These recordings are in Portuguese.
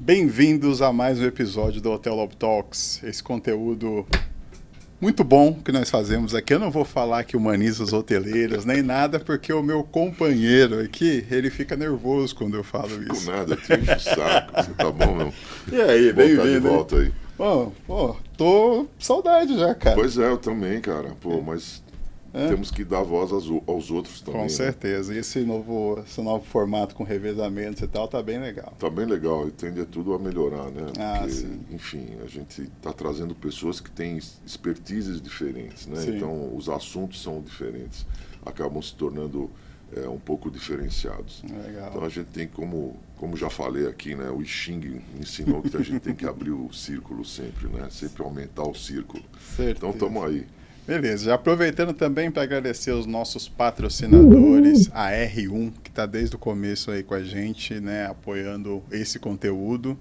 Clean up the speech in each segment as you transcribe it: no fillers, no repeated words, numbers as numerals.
Bem-vindos a mais um episódio do Hotel Love Talks. Esse conteúdo muito bom que nós fazemos aqui. Eu não vou falar que humaniza os hoteleiros nem nada, porque o meu companheiro aqui, ele fica nervoso quando eu falo isso. Com nada, te enche o saco. Você tá bom, meu? E aí, bem-vindo. De volta aí. Bom, tô com saudade já, cara. Pois é, eu também, cara. Pô, mas temos que dar voz aos outros também. Com certeza. E esse novo formato com revezamentos e tal tá bem legal. Tá bem legal e tende a tudo a melhorar, né? Porque, sim. enfim, a gente tá trazendo pessoas que têm expertises diferentes, né? Sim. Então, os assuntos são diferentes. Acabam se tornando um pouco diferenciados. Legal. Então, a gente tem, como já falei aqui, né? O I Ching ensinou que a gente tem que abrir o círculo sempre, né? Sempre aumentar o círculo. Certeza. Então, estamos aí. Beleza, já aproveitando também para agradecer os nossos patrocinadores, a R1, que está desde o começo aí com a gente, né, apoiando esse conteúdo,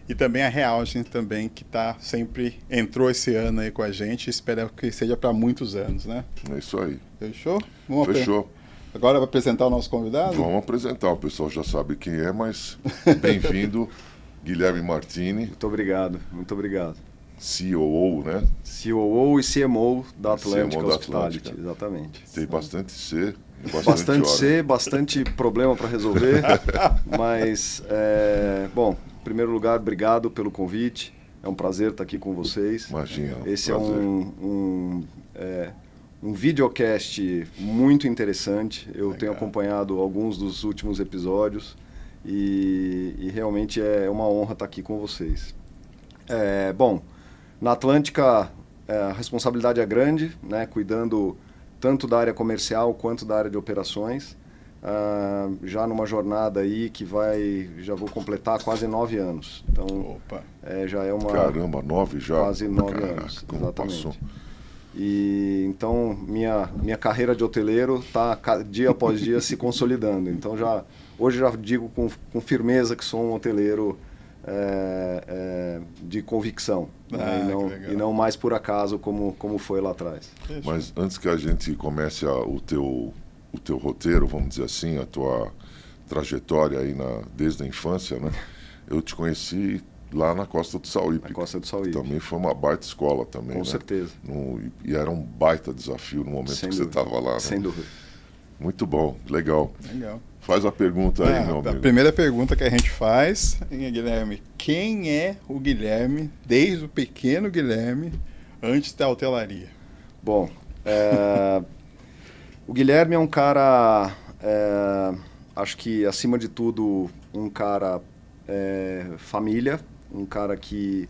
e também a Realgen também, que entrou esse ano aí com a gente, e espero que seja para muitos anos, né? É isso aí. Fechou? Fechou. Agora vai apresentar o nosso convidado? Vamos apresentar, o pessoal já sabe quem é, mas bem-vindo, Guilherme Martini. Muito obrigado, muito obrigado. COO, né? COO e CMO da Atlântica CMO da Hospitality, Atlântica. Exatamente. Tem bastante C, Bastante hora. C, bastante problema para resolver, mas, bom, em primeiro lugar, obrigado pelo convite, é um prazer estar aqui com vocês. Imagina. Esse prazer. é um videocast muito interessante, eu Legal. tenho acompanhado alguns dos últimos episódios e realmente é uma honra estar aqui com vocês. Bom, na Atlântica a responsabilidade é grande, né, cuidando tanto da área comercial quanto da área de operações, já numa jornada aí que já vou completar quase 9 anos. Então, Opa. Já é uma... Caramba, 9 já? Quase 9 Caraca, anos, como exatamente. passou. E então minha carreira de hoteleiro está dia após dia se consolidando. Então hoje já digo com firmeza que sou um hoteleiro de convicção, né? E não mais por acaso como foi lá atrás. Fechou. Mas antes que a gente comece o teu roteiro, vamos dizer assim, a tua trajetória aí desde a infância, né? Eu te conheci lá na Costa do Sauípe. Na Costa do Sauípe. Também foi uma baita escola também, Com né? certeza. E era um baita desafio no momento Sem que dúvida. você estava lá, né? Sem dúvida. Muito bom, legal. Legal. Faz a pergunta aí, meu A amigo. primeira pergunta que a gente faz, Guilherme, quem é o Guilherme, desde o pequeno Guilherme, antes da hotelaria? Bom, o Guilherme é um cara, acho que acima de tudo, um cara família, um cara que,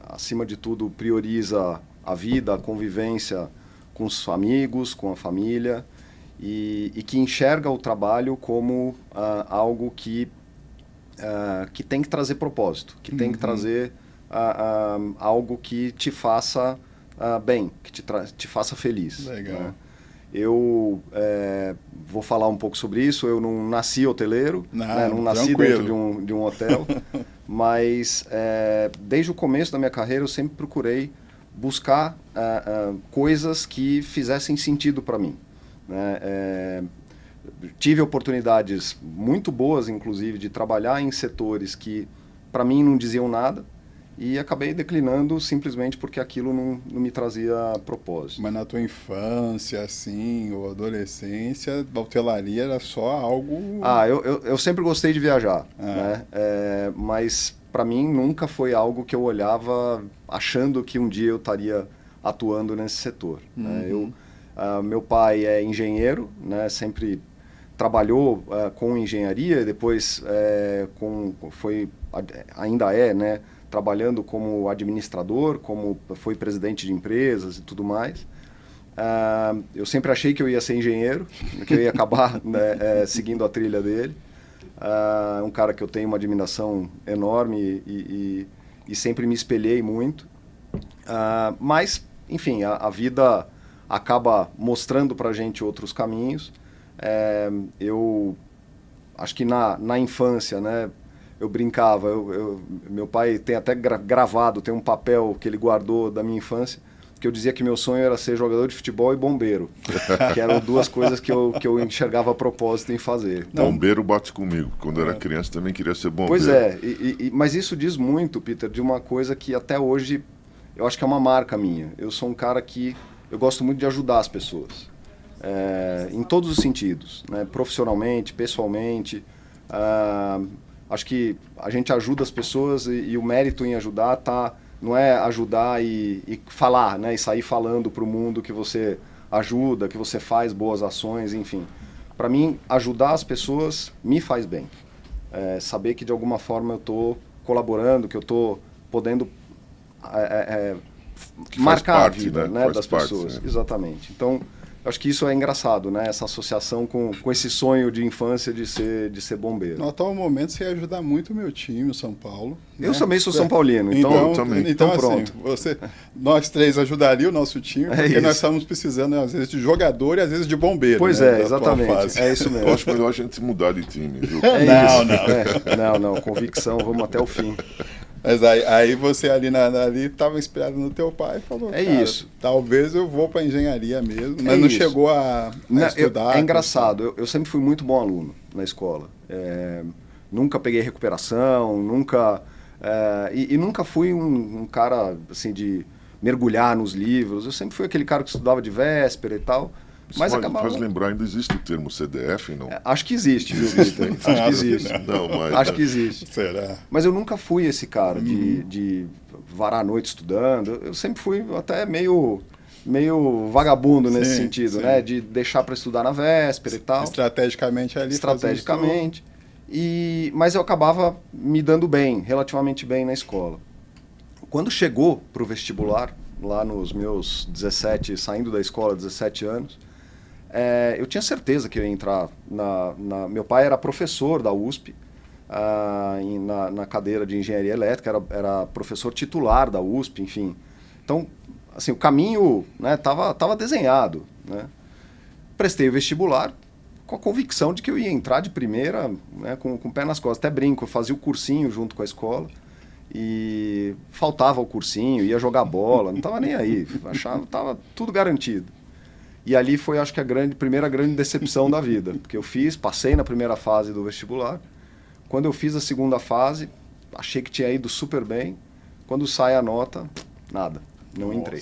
acima de tudo, prioriza a vida, a convivência com os amigos, com a família, e que enxerga o trabalho como algo que tem que trazer propósito, que tem que trazer algo que te faça bem, que te faça feliz. Legal. Né? Eu vou falar um pouco sobre isso. Eu não nasci hoteleiro, não nasci dentro de um hotel, mas desde o começo da minha carreira eu sempre procurei buscar coisas que fizessem sentido para mim. Né? Tive oportunidades muito boas, inclusive, de trabalhar em setores que para mim não diziam nada, e acabei declinando simplesmente porque aquilo não me trazia propósito. Mas na tua infância, assim, ou adolescência, a hotelaria era só algo... Eu sempre gostei de viajar, né? Mas para mim nunca foi algo que eu olhava achando que um dia eu estaria atuando nesse setor. Né? Meu pai é engenheiro, né? Sempre trabalhou com engenharia, depois ainda é, né? Trabalhando como administrador, como foi presidente de empresas e tudo mais. Eu sempre achei que eu ia ser engenheiro, que eu ia acabar seguindo a trilha dele. Um cara que eu tenho uma admiração enorme e sempre me espelhei muito. Mas, enfim, a vida acaba mostrando para a gente outros caminhos. Eu acho que na infância, né, eu brincava, meu pai tem até gravado, tem um papel que ele guardou da minha infância, porque eu dizia que meu sonho era ser jogador de futebol e bombeiro, que eram duas coisas que eu enxergava a propósito em fazer. Então, bombeiro bate comigo. Quando eu era criança também queria ser bombeiro. Pois é, mas isso diz muito, Peter, de uma coisa que até hoje eu acho que é uma marca minha. Eu sou um cara que eu gosto muito de ajudar as pessoas, em todos os sentidos, né? Profissionalmente, pessoalmente. Acho que a gente ajuda as pessoas e o mérito em ajudar não é ajudar e falar, né? E sair falando para o mundo que você ajuda, que você faz boas ações, enfim. Para mim, ajudar as pessoas me faz bem. Saber que de alguma forma eu estou colaborando, que eu estou podendo marcar parte, a vida, né, das pessoas. Exatamente. Então, acho que isso é engraçado, né? Essa associação com esse sonho de infância de ser bombeiro. No atual momento, você ia ajudar muito o meu time, o São Paulo. Eu também sou São Paulino, então pronto. Assim, nós três ajudaria o nosso time, porque nós estamos precisando, às vezes, de jogador e às vezes de bombeiro. Pois exatamente. É isso mesmo. Eu acho melhor a gente mudar de time, viu? Não. Convicção, vamos até o fim. Mas aí você ali estava inspirado no teu pai e falou, isso. Talvez eu vou para engenharia mesmo, mas não chegou a estudar. É engraçado, eu sempre fui muito bom aluno na escola. Nunca peguei recuperação, nunca fui um cara assim de mergulhar nos livros. Eu sempre fui aquele cara que estudava de véspera e tal. Mas faz lembrar, ainda existe o termo CDF, não? Acho que existe, viu, Peter? Acho que existe. Acho que existe. Será? Mas eu nunca fui esse cara de varar a noite estudando. Eu sempre fui até meio vagabundo nesse sentido, né? De deixar para estudar na véspera e tal. Estrategicamente ali. Estrategicamente. Mas eu acabava me dando bem, relativamente bem na escola. Quando chegou para o vestibular, lá nos meus 17, saindo da escola, 17 anos, eu tinha certeza que eu ia entrar meu pai era professor da USP, na cadeira de engenharia elétrica, era professor titular da USP, enfim. Então, assim, o caminho, né, tava desenhado, né? Prestei o vestibular com a convicção de que eu ia entrar de primeira, né, com o pé nas costas. Até brinco, eu fazia o cursinho junto com a escola e faltava o cursinho, ia jogar bola, não estava nem aí, achava, estava tudo garantido. E ali foi, acho que, a primeira grande decepção da vida, porque eu passei na primeira fase do vestibular. Quando eu fiz a segunda fase, achei que tinha ido super bem. Quando sai a nota, nada, não entrei.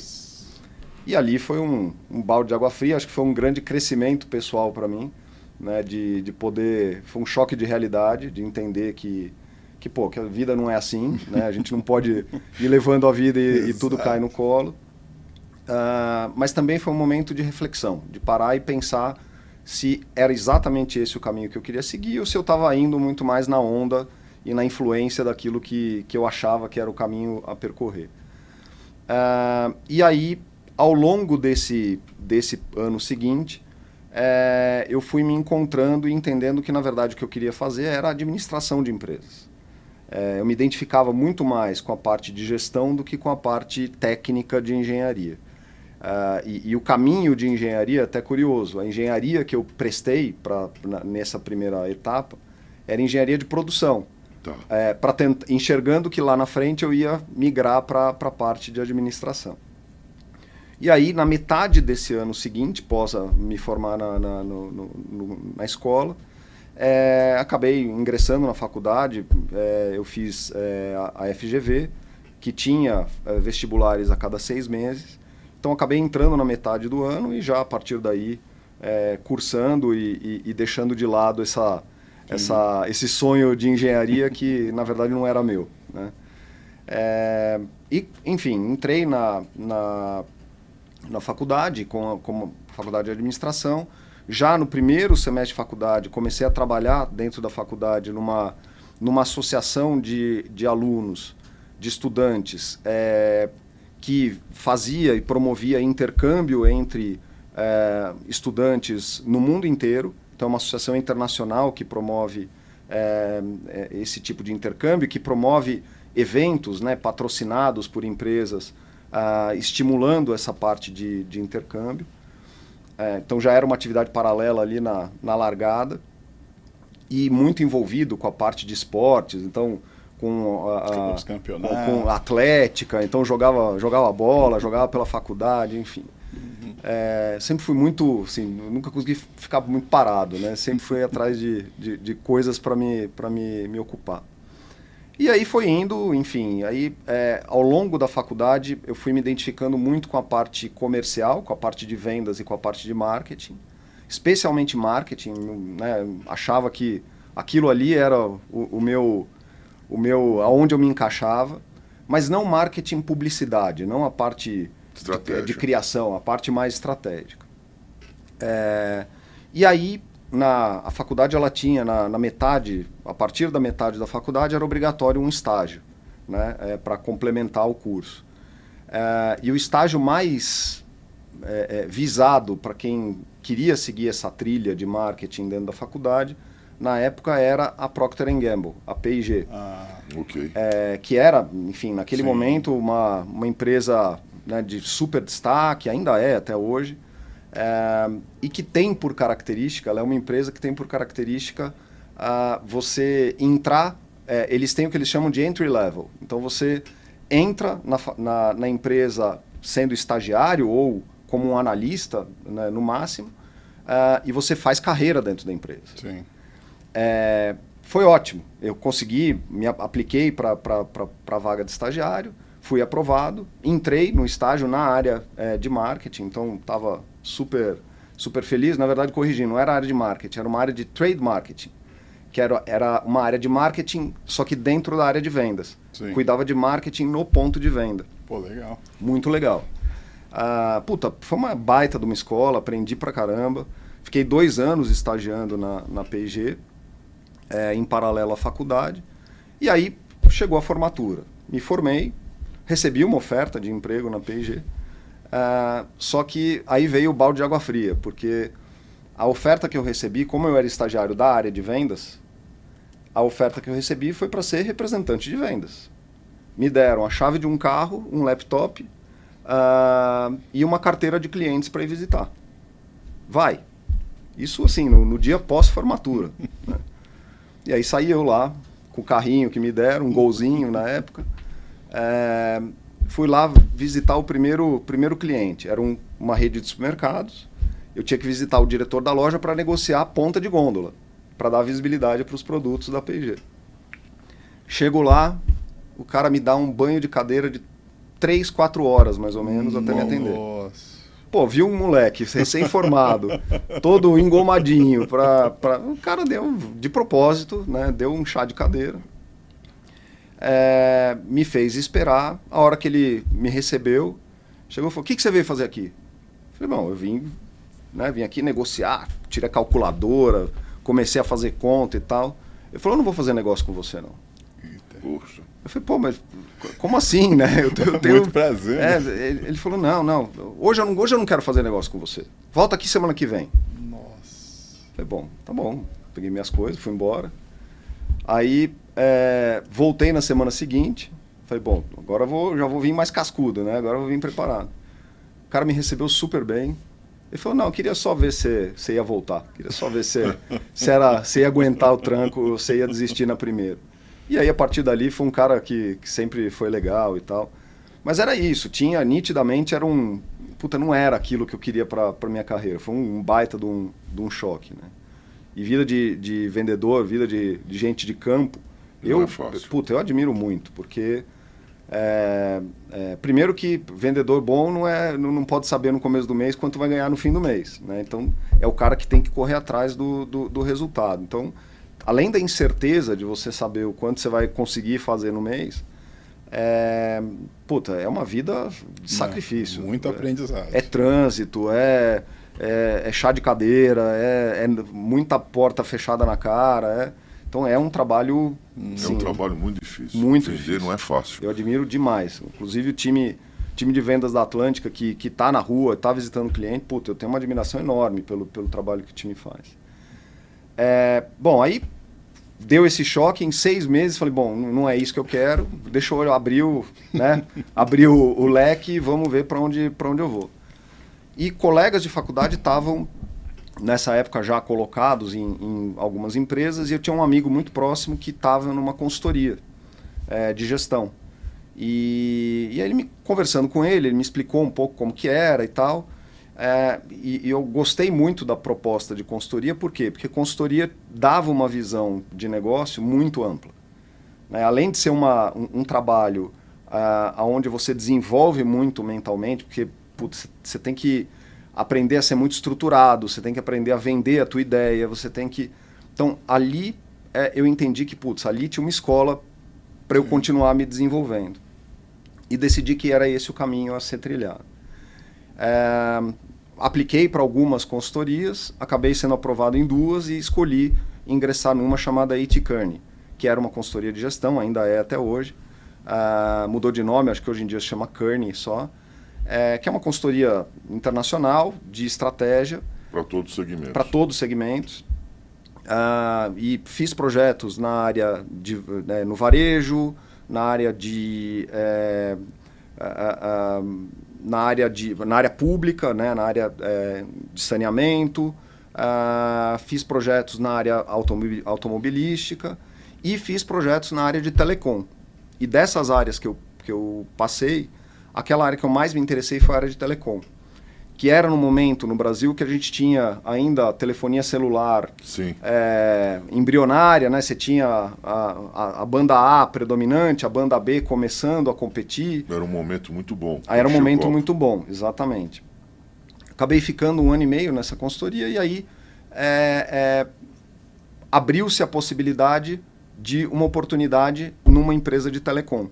E ali foi um balde de água fria, acho que foi um grande crescimento pessoal para mim, né, de poder, foi um choque de realidade, de entender que a vida não é assim, né? A gente não pode ir levando a vida e tudo cai no colo. Mas também foi um momento de reflexão, de parar e pensar se era exatamente esse o caminho que eu queria seguir ou se eu estava indo muito mais na onda e na influência daquilo que eu achava que era o caminho a percorrer. E aí, ao longo desse ano seguinte, eu fui me encontrando e entendendo que, na verdade, o que eu queria fazer era a administração de empresas. Eu me identificava muito mais com a parte de gestão do que com a parte técnica de engenharia. E o caminho de engenharia é até curioso. A engenharia que eu prestei nessa primeira etapa era engenharia de produção. Tá. Enxergando que lá na frente eu ia migrar para a parte de administração. E aí, na metade desse ano seguinte, após me formar na escola, acabei ingressando na faculdade. Eu fiz a FGV, que tinha vestibulares a cada 6 meses. Então, acabei entrando na metade do ano e já a partir daí cursando e deixando de lado esse sonho de engenharia que, na verdade, não era meu, né? Enfim, entrei na faculdade, como faculdade de administração. Já no primeiro semestre de faculdade, comecei a trabalhar dentro da faculdade numa associação de alunos, de estudantes, que fazia e promovia intercâmbio entre estudantes no mundo inteiro. Então, é uma associação internacional que promove esse tipo de intercâmbio, que promove eventos, né, patrocinados por empresas, estimulando essa parte de intercâmbio. Então, já era uma atividade paralela ali na largada e muito envolvido com a parte de esportes. Então, Os campeonatos. com atlética, então jogava bola, jogava pela faculdade, enfim. Sempre fui muito, assim, nunca consegui ficar muito parado, né? Sempre fui atrás de coisas para me ocupar. E aí foi indo, enfim, aí ao longo da faculdade eu fui me identificando muito com a parte comercial, com a parte de vendas e com a parte de marketing, especialmente marketing, né? Achava que aquilo ali era o meu, aonde eu me encaixava, mas não marketing publicidade, não a parte de criação, a parte mais estratégica. E aí, a faculdade ela tinha, na metade, a partir da metade da faculdade, era obrigatório um estágio, né, para complementar o curso. E o estágio mais visado para quem queria seguir essa trilha de marketing dentro da faculdade, na época era a Procter & Gamble, a P&G. Ok. Que era, enfim, naquele Sim. momento uma empresa, né, de super destaque, ainda é até hoje, e que tem por característica, ela é uma empresa que tem por característica você entrar, eles têm o que eles chamam de entry level. Então você entra na empresa sendo estagiário ou como um analista, né, no máximo, e você faz carreira dentro da empresa. Sim. Foi ótimo. Eu consegui, me apliquei para a vaga de estagiário, fui aprovado, entrei no estágio na área de marketing, então estava super feliz. Na verdade, corrigindo, não era área de marketing, era uma área de trade marketing, que era uma área de marketing, só que dentro da área de vendas. Sim. Cuidava de marketing no ponto de venda. Pô, legal. Muito legal. Foi uma baita de uma escola, aprendi pra caramba. Fiquei 2 anos estagiando na P&G, em paralelo à faculdade. E aí chegou a formatura. Me formei, recebi uma oferta de emprego na P&G, só que aí veio o balde de água fria, porque a oferta que eu recebi, como eu era estagiário da área de vendas, a oferta que eu recebi foi para ser representante de vendas. Me deram a chave de um carro, um laptop e uma carteira de clientes para ir visitar. Vai. Isso assim, no dia pós-formatura. Né? E aí saí eu lá, com o carrinho que me deram, um golzinho na época. Fui lá visitar o primeiro cliente. Era uma rede de supermercados. Eu tinha que visitar o diretor da loja para negociar a ponta de gôndola, para dar visibilidade para os produtos da P&G. Chego lá, o cara me dá um banho de cadeira de 3, 4 horas, mais ou menos, até me atender. Nossa. Pô, vi um moleque recém-formado, todo engomadinho, o cara deu, de propósito, né, deu um chá de cadeira, me fez esperar. A hora que ele me recebeu, chegou e falou: o que você veio fazer aqui? Eu falei: bom, eu vim aqui negociar, tirei a calculadora, comecei a fazer conta e tal. Ele falou: eu não vou fazer negócio com você, não. Poxa. Eu falei: pô, mas como assim, né? Eu tenho muito prazer. Ele falou: não, hoje eu não quero fazer negócio com você. Volta aqui semana que vem. Nossa. Eu falei: bom, tá bom. Peguei minhas coisas, fui embora. Aí voltei na semana seguinte. Falei: bom, agora já vou vir mais cascudo, né? Agora eu vou vir preparado. O cara me recebeu super bem. Ele falou: não, eu queria só ver se você ia voltar. Queria só ver se ia aguentar o tranco ou se ia desistir na primeira. E aí, a partir dali, foi um cara que sempre foi legal e tal. Mas era isso, nitidamente, não era aquilo que eu queria para minha carreira. Foi um baita de um choque, né? E vida de vendedor, vida de gente de campo, eu admiro muito, porque primeiro que vendedor bom não pode saber no começo do mês quanto vai ganhar no fim do mês, né? Então, é o cara que tem que correr atrás do resultado. Então, além da incerteza de você saber o quanto você vai conseguir fazer no mês, é uma vida de sacrifício. Muito aprendizado. É trânsito, é chá de cadeira, é muita porta fechada na cara. Então é um trabalho... É um trabalho muito difícil. Muito Vender difícil. não é fácil. Eu admiro demais. Inclusive o time de vendas da Atlântica, que está na rua, está visitando o cliente, eu tenho uma admiração enorme pelo trabalho que o time faz. Bom, aí deu esse choque, em 6 meses falei: bom, não é isso que eu quero, deixa eu abrir o leque e vamos ver para onde eu vou. E colegas de faculdade estavam, nessa época, já colocados em algumas empresas, e eu tinha um amigo muito próximo que estava numa consultoria, de gestão. E aí, conversando com ele me explicou um pouco como que era e tal. E eu gostei muito da proposta de consultoria, por quê? Porque consultoria dava uma visão de negócio muito ampla. Né? Além de ser um trabalho onde você desenvolve muito mentalmente, porque você tem que aprender a ser muito estruturado, você tem que aprender a vender a tua ideia, você tem que... Então, ali eu entendi que, ali tinha uma escola para eu continuar me desenvolvendo. E decidi que era esse o caminho a ser trilhado. Apliquei para algumas consultorias, acabei sendo aprovado em 2 e escolhi ingressar numa chamada A.T. Kearney, que era uma consultoria de gestão, ainda é até hoje. Mudou de nome, acho que hoje em dia se chama Kearney só. Que é uma consultoria internacional de estratégia. Para todos os segmentos. Para todos os segmentos. E fiz projetos na área no varejo, na área na área pública, né, na área de saneamento, fiz projetos na área automobilística e fiz projetos na área de telecom. E dessas áreas que eu passei, aquela área que eu mais me interessei foi a área de telecom, que era no momento no Brasil que a gente tinha ainda telefonia celular embrionária, né? Você tinha a banda A predominante, a banda B começando a competir. Era um momento muito bom. Era um momento muito bom, exatamente. Acabei ficando 1 ano e meio nessa consultoria e aí abriu-se a possibilidade de uma oportunidade numa empresa de telecom,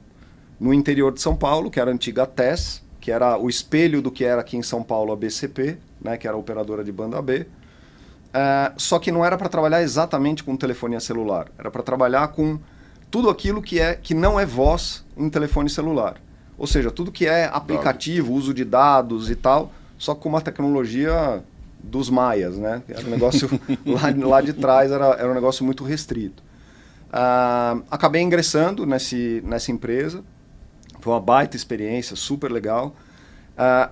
no interior de São Paulo, que era a antiga TES, que era o espelho do que era aqui em São Paulo a BCP, né, que era a operadora de banda B. Só que não era para trabalhar exatamente com telefonia celular, era para trabalhar com tudo aquilo que não é voz em telefone celular. Ou seja, tudo que é aplicativo, uso de dados e tal, só com uma tecnologia dos maias, né? Era um negócio lá de trás, era um negócio muito restrito. Acabei ingressando nessa empresa. Foi uma baita experiência, super legal.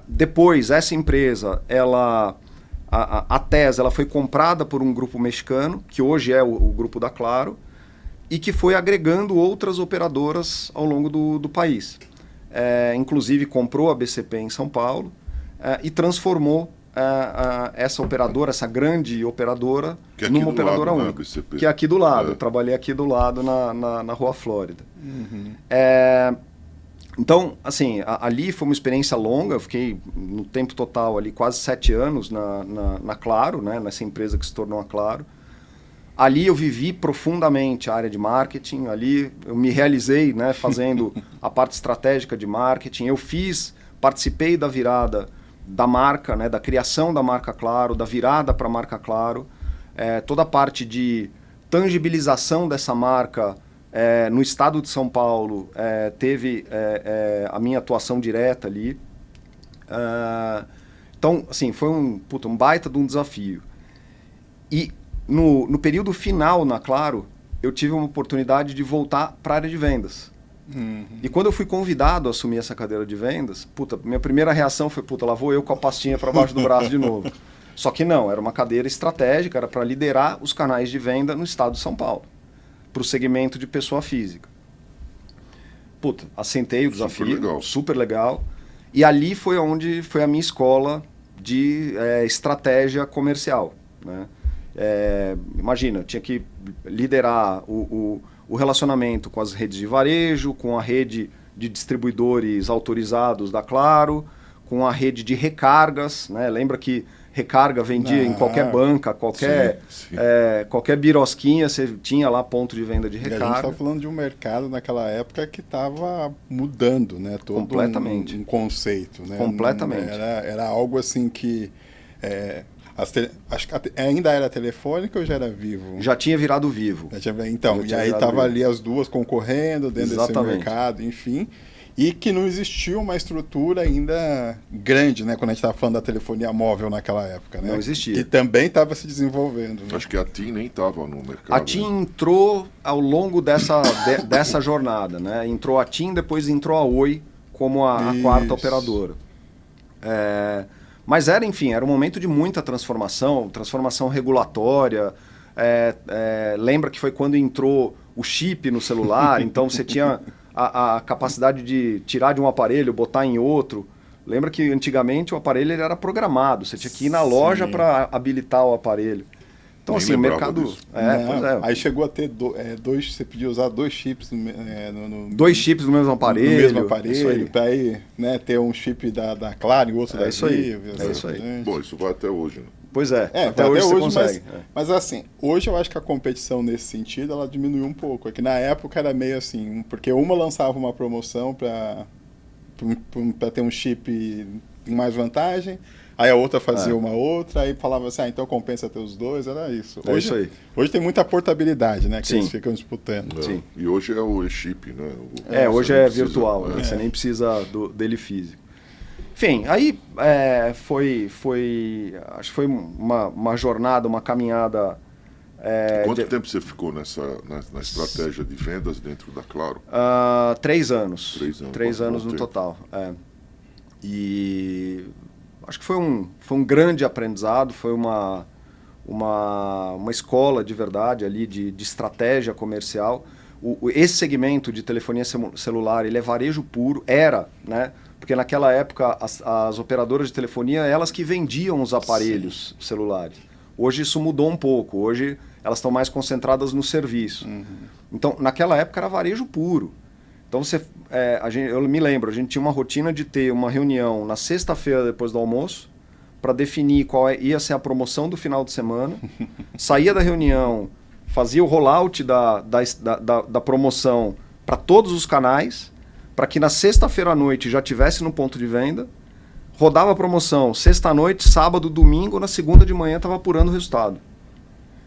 Depois, essa empresa, a TES, ela foi comprada por um grupo mexicano, que hoje é o grupo da Claro, e que foi agregando outras operadoras ao longo do país. Inclusive, comprou a BCP em São Paulo e transformou essa operadora, essa grande operadora, numa operadora única. Que é aqui do lado. Eu trabalhei aqui do lado, na Rua Flórida. Uhum. Então, assim, ali foi uma experiência longa. Eu fiquei, no tempo total, ali quase 7 anos na Claro, né, nessa empresa que se tornou a Claro. Ali eu vivi profundamente a área de marketing. Ali eu me realizei, né, fazendo a parte estratégica de marketing. Eu participei da virada da marca, né, da criação da marca Claro, da virada para a marca Claro. Toda a parte de tangibilização dessa marca no estado de São Paulo teve a minha atuação direta ali. Então, assim, foi um baita de um desafio. E no período final na Claro, eu tive uma oportunidade de voltar para a área de vendas. Uhum. E quando eu fui convidado a assumir essa cadeira de vendas, minha primeira reação foi, lá vou eu com a pastinha para baixo do braço de novo. Só que não, era uma cadeira estratégica, era para liderar os canais de venda no estado de São Paulo, para o segmento de pessoa física. Aceitei o desafio, super legal. E ali foi onde foi a minha escola de estratégia comercial, né? Imagina, eu tinha que liderar o relacionamento com as redes de varejo, com a rede de distribuidores autorizados da Claro, com a rede de recargas, né? Lembra que recarga vendia em qualquer banca, qualquer birosquinha, você tinha lá ponto de venda de recarga. E a gente está falando de um mercado naquela época que estava mudando, né? Todo completamente. Um conceito, né? Completamente. Era algo assim que... acho que ainda era telefônica ou já era Vivo? Já tinha virado Vivo. Então, e aí estava ali as duas concorrendo dentro desse mercado, enfim... E que não existia uma estrutura ainda grande, né? Quando a gente estava falando da telefonia móvel naquela época, né? Não existia. Que também estava se desenvolvendo. Né? Acho que a TIM nem estava no mercado. A TIM entrou ao longo dessa jornada, né? Entrou a TIM, depois entrou a Oi como a quarta operadora. Mas era um momento de muita transformação regulatória. Lembra que foi quando entrou o chip no celular, então você tinha a capacidade de tirar de um aparelho, botar em outro. Lembra que antigamente o aparelho ele era programado, você tinha que ir na loja para habilitar o aparelho. Então, Nem assim, o lembrava mercado... disso. Pois é. Aí chegou a ter dois, você podia usar 2 chips Dois chips no mesmo aparelho. No mesmo isso aparelho, aí. para aí, né, ter um chip da Claro e o outro da Isso aí, Vivo. é isso aí. Bom, isso vai até hoje, né? Pois é, Até hoje você hoje, consegue. mas assim, hoje eu acho que a competição nesse sentido, ela diminuiu um pouco. É que na época era meio assim, porque uma lançava uma promoção para ter um chip em mais vantagem, aí a outra fazia uma outra, aí falava assim, então compensa ter os dois, era isso. É isso aí. Hoje tem muita portabilidade, né, que Sim. eles ficam disputando. Sim. E hoje é o e-chip, né? Hoje você é não precisa- virtual, né? Você nem precisa dele físico. Enfim, aí acho que foi uma jornada, uma caminhada... Quanto tempo você ficou na estratégia de vendas dentro da Claro? 3 anos. 3 anos. 3 anos no Bom tempo. total. E acho que foi um grande aprendizado, foi uma escola de verdade ali de estratégia comercial. Esse segmento de telefonia celular, ele é varejo puro, né? Porque naquela época as operadoras de telefonia, elas que vendiam os aparelhos celulares. Hoje isso mudou um pouco, hoje elas estão mais concentradas no serviço. Então, naquela época era varejo puro. Então, eu me lembro, a gente tinha uma rotina de ter uma reunião na sexta-feira depois do almoço para definir qual ia ser a promoção do final de semana. Saía da reunião, fazia o rollout da promoção para todos os canais, para que na sexta-feira à noite já tivesse no ponto de venda, rodava a promoção sexta-noite, sábado, domingo, na segunda de manhã estava apurando o resultado.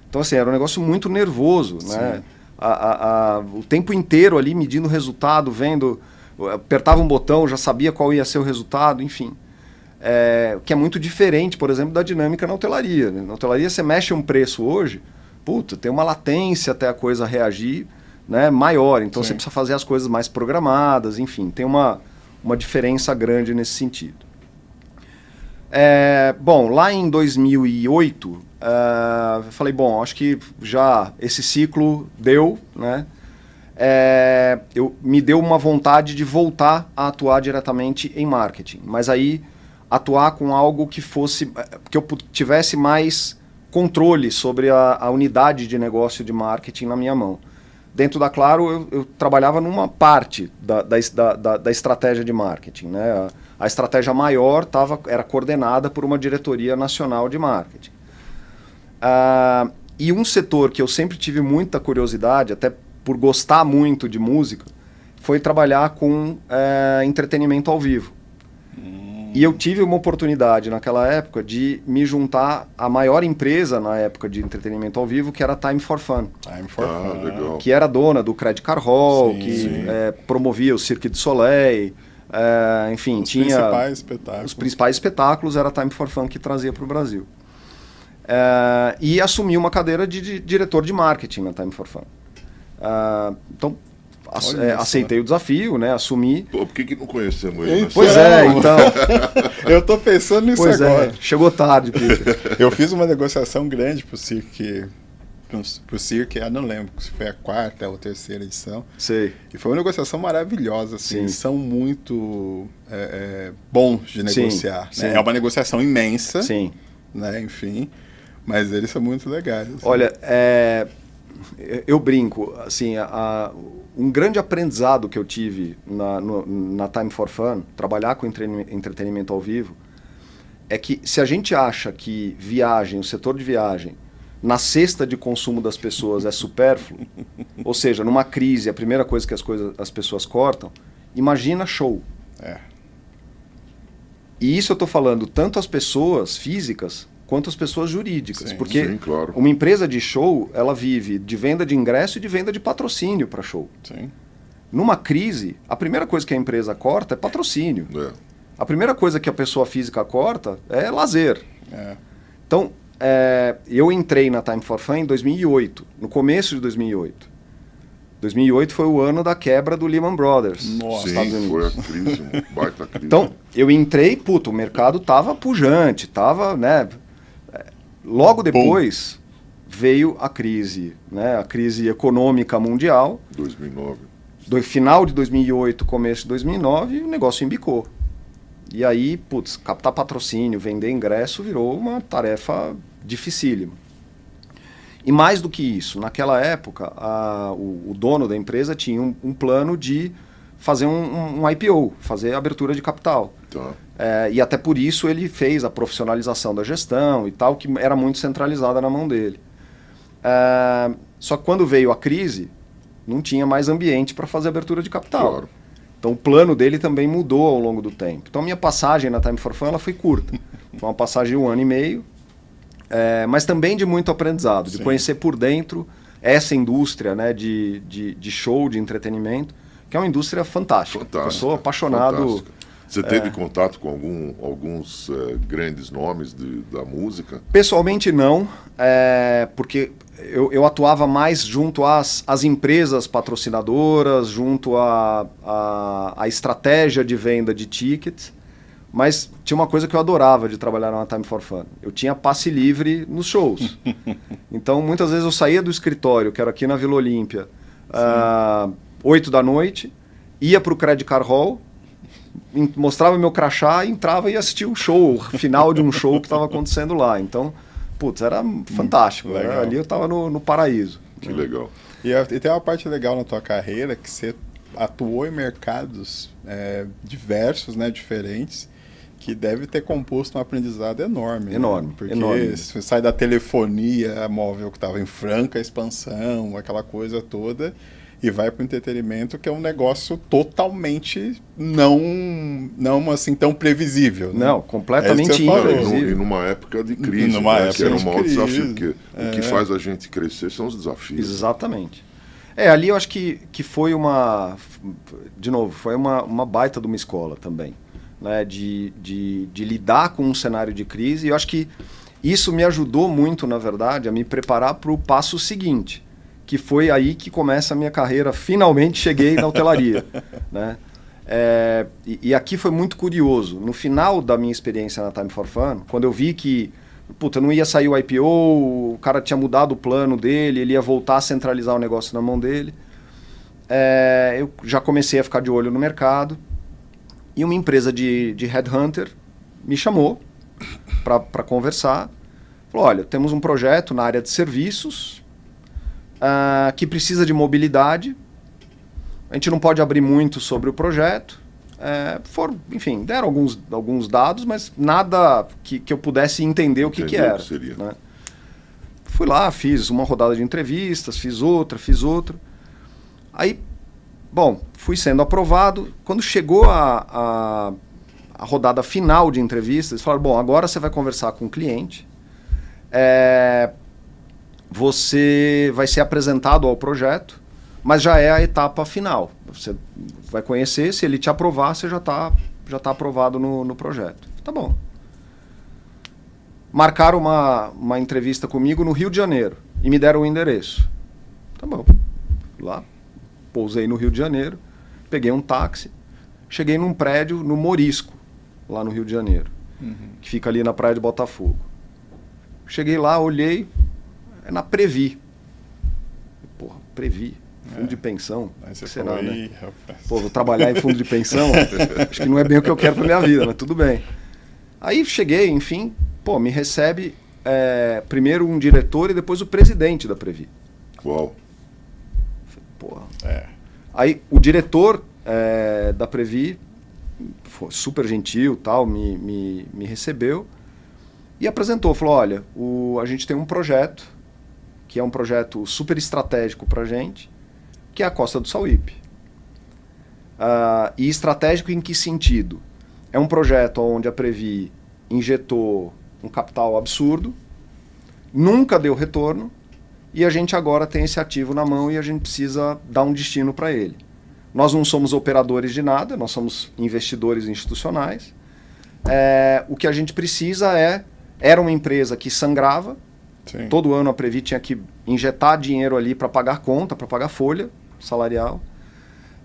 Então, assim, era um negócio muito nervoso, né? O tempo inteiro ali medindo o resultado, vendo, apertava um botão, já sabia qual ia ser o resultado, enfim. Que é muito diferente, por exemplo, da dinâmica na hotelaria, né? Na hotelaria você mexe um preço hoje, tem uma latência até a coisa reagir, né, maior, então você precisa fazer as coisas mais programadas, enfim, tem uma diferença grande nesse sentido. Bom, lá em 2008, eu falei, acho que já esse ciclo deu, né? Me deu uma vontade de voltar a atuar diretamente em marketing, mas aí atuar com algo que eu tivesse mais controle sobre a unidade de negócio de marketing na minha mão. Dentro da Claro, eu trabalhava numa parte da estratégia de marketing, né? A estratégia maior era coordenada por uma diretoria nacional de marketing. E um setor que eu sempre tive muita curiosidade, até por gostar muito de música, foi trabalhar com entretenimento ao vivo. E eu tive uma oportunidade naquela época de me juntar à maior empresa na época de entretenimento ao vivo, que era a Time for Fun. Legal. Que era dona do Credit Card Hall, Sim. promovia o Cirque du Soleil, enfim, tinha os principais espetáculos, era a Time for Fun que trazia para o Brasil. E assumi uma cadeira de diretor de marketing na Time for Fun. Então, aceitei o desafio, né? Assumi. Por que não conhecemos ele? Pois então. Eu tô pensando nisso agora. Chegou tarde, Peter. Eu fiz uma negociação grande pro Cirque, eu não lembro se foi a 4ª ou 3ª edição. Sei. E foi uma negociação maravilhosa, assim. Sim. Eles são muito bons de negociar. Sim, né? sim. É uma negociação imensa, Sim. né? Enfim, mas eles são muito legais. Assim. Olha, eu brinco, assim, um grande aprendizado que eu tive na Time for Fun, trabalhar com entretenimento ao vivo, é que se a gente acha que o setor de viagem, na cesta de consumo das pessoas é supérfluo, ou seja, numa crise a primeira coisa que as pessoas cortam, imagina show. E isso eu estou falando tanto as pessoas físicas quanto as pessoas jurídicas. Sim, porque sim, claro. uma empresa de show, ela vive de venda de ingresso e de venda de patrocínio para show. Sim. Numa crise, a primeira coisa que a empresa corta é patrocínio. A primeira coisa que a pessoa física corta é lazer. Então, eu entrei na Time for Fun em 2008, no começo de 2008. 2008 foi o ano da quebra do Lehman Brothers. Nossa, Estados Sim, Unidos. foi a crise, baita crise. Então, eu entrei, o mercado tava pujante, tava, né? Logo depois veio a crise, né? A crise econômica mundial. 2009. Do final de 2008, começo de 2009, o negócio embicou. E aí, putz, captar patrocínio, vender ingresso virou uma tarefa dificílima. E mais do que isso, naquela época, o dono da empresa tinha um plano de fazer um IPO, fazer abertura de capital. Tá. E até por isso ele fez a profissionalização da gestão e tal, que era muito centralizada na mão dele. Só que quando veio a crise, não tinha mais ambiente para fazer abertura de capital. Claro. Então o plano dele também mudou ao longo do tempo. Então a minha passagem na Time for Fun ela foi curta. Foi uma passagem de 1 ano e meio, mas também de muito aprendizado, de Sim. conhecer por dentro essa indústria, né, de show, de entretenimento, que é uma indústria fantástica. Eu sou apaixonado. Fantástica. Você teve contato com alguns grandes nomes da música? Pessoalmente não, porque eu atuava mais junto às empresas patrocinadoras, junto à estratégia de venda de tickets, mas tinha uma coisa que eu adorava de trabalhar na Time for Fun. Eu tinha passe livre nos shows. Então, muitas vezes eu saía do escritório, que era aqui na Vila Olímpia, 8 da noite, ia para o Credit Card Hall, mostrava meu crachá, entrava e assistia o show, o final de um show que estava acontecendo lá. Então, putz, era fantástico. Né? Ali eu estava no paraíso. Que legal. E tem uma parte legal na tua carreira que você atuou em mercados diversos, né, diferentes, que deve ter composto um aprendizado enorme. Enorme, né? Porque enorme. você sai da telefonia móvel que estava em franca expansão, aquela coisa toda, e vai para o entretenimento, que é um negócio totalmente não assim tão previsível. Né? Não, completamente É isso que você falou. imprevisível. E numa época de crise, Numa né, época que era um de maior crise. desafio, porque o que faz a gente crescer são os desafios. Exatamente. Ali eu acho que foi de novo, foi uma baita de uma escola também, né? De lidar com um cenário de crise, e eu acho que isso me ajudou muito, na verdade, a me preparar para o passo seguinte, que foi aí que começa a minha carreira. Finalmente cheguei na hotelaria. Né? E aqui foi muito curioso. No final da minha experiência na Time for Fun, quando eu vi que não ia sair o IPO, o cara tinha mudado o plano dele, ele ia voltar a centralizar o negócio na mão dele, eu já comecei a ficar de olho no mercado, e uma empresa de headhunter me chamou para conversar. Falou, olha, temos um projeto na área de serviços, que precisa de mobilidade. A gente não pode abrir muito sobre o projeto. Enfim, deram alguns dados, mas nada que eu pudesse entender o que era. Seria. Né? Fui lá, fiz uma rodada de entrevistas, fiz outra. Aí, fui sendo aprovado. Quando chegou a rodada final de entrevistas, eles falaram, agora você vai conversar com o cliente. Você vai ser apresentado ao projeto, mas já é a etapa final. Você vai conhecer, se ele te aprovar, você já tá aprovado no projeto. Tá bom. Marcaram uma entrevista comigo no Rio de Janeiro e me deram o endereço. Tá bom. Lá, pousei no Rio de Janeiro, peguei um táxi, cheguei num prédio no Morisco, lá no Rio de Janeiro, que fica ali na praia de Botafogo. Cheguei lá, olhei, na Previ. Previ, fundo de pensão. Aí você será, falou, né? rapaz. Vou trabalhar em fundo de pensão? Acho que não é bem o que eu quero para minha vida, mas tudo bem. Aí cheguei, enfim, me recebe primeiro um diretor e depois o presidente da Previ. Uau. Aí o diretor da Previ foi super gentil, tal, me recebeu e apresentou, falou, olha, a gente tem um projeto, que é um projeto super estratégico para a gente, que é a Costa do Sauípe. E estratégico em que sentido? É um projeto onde a Previ injetou um capital absurdo, nunca deu retorno, e a gente agora tem esse ativo na mão e a gente precisa dar um destino para ele. Nós não somos operadores de nada, nós somos investidores institucionais. O que a gente precisa era uma empresa que sangrava. Sim. Todo ano a Previ tinha que injetar dinheiro ali para pagar conta, para pagar folha salarial.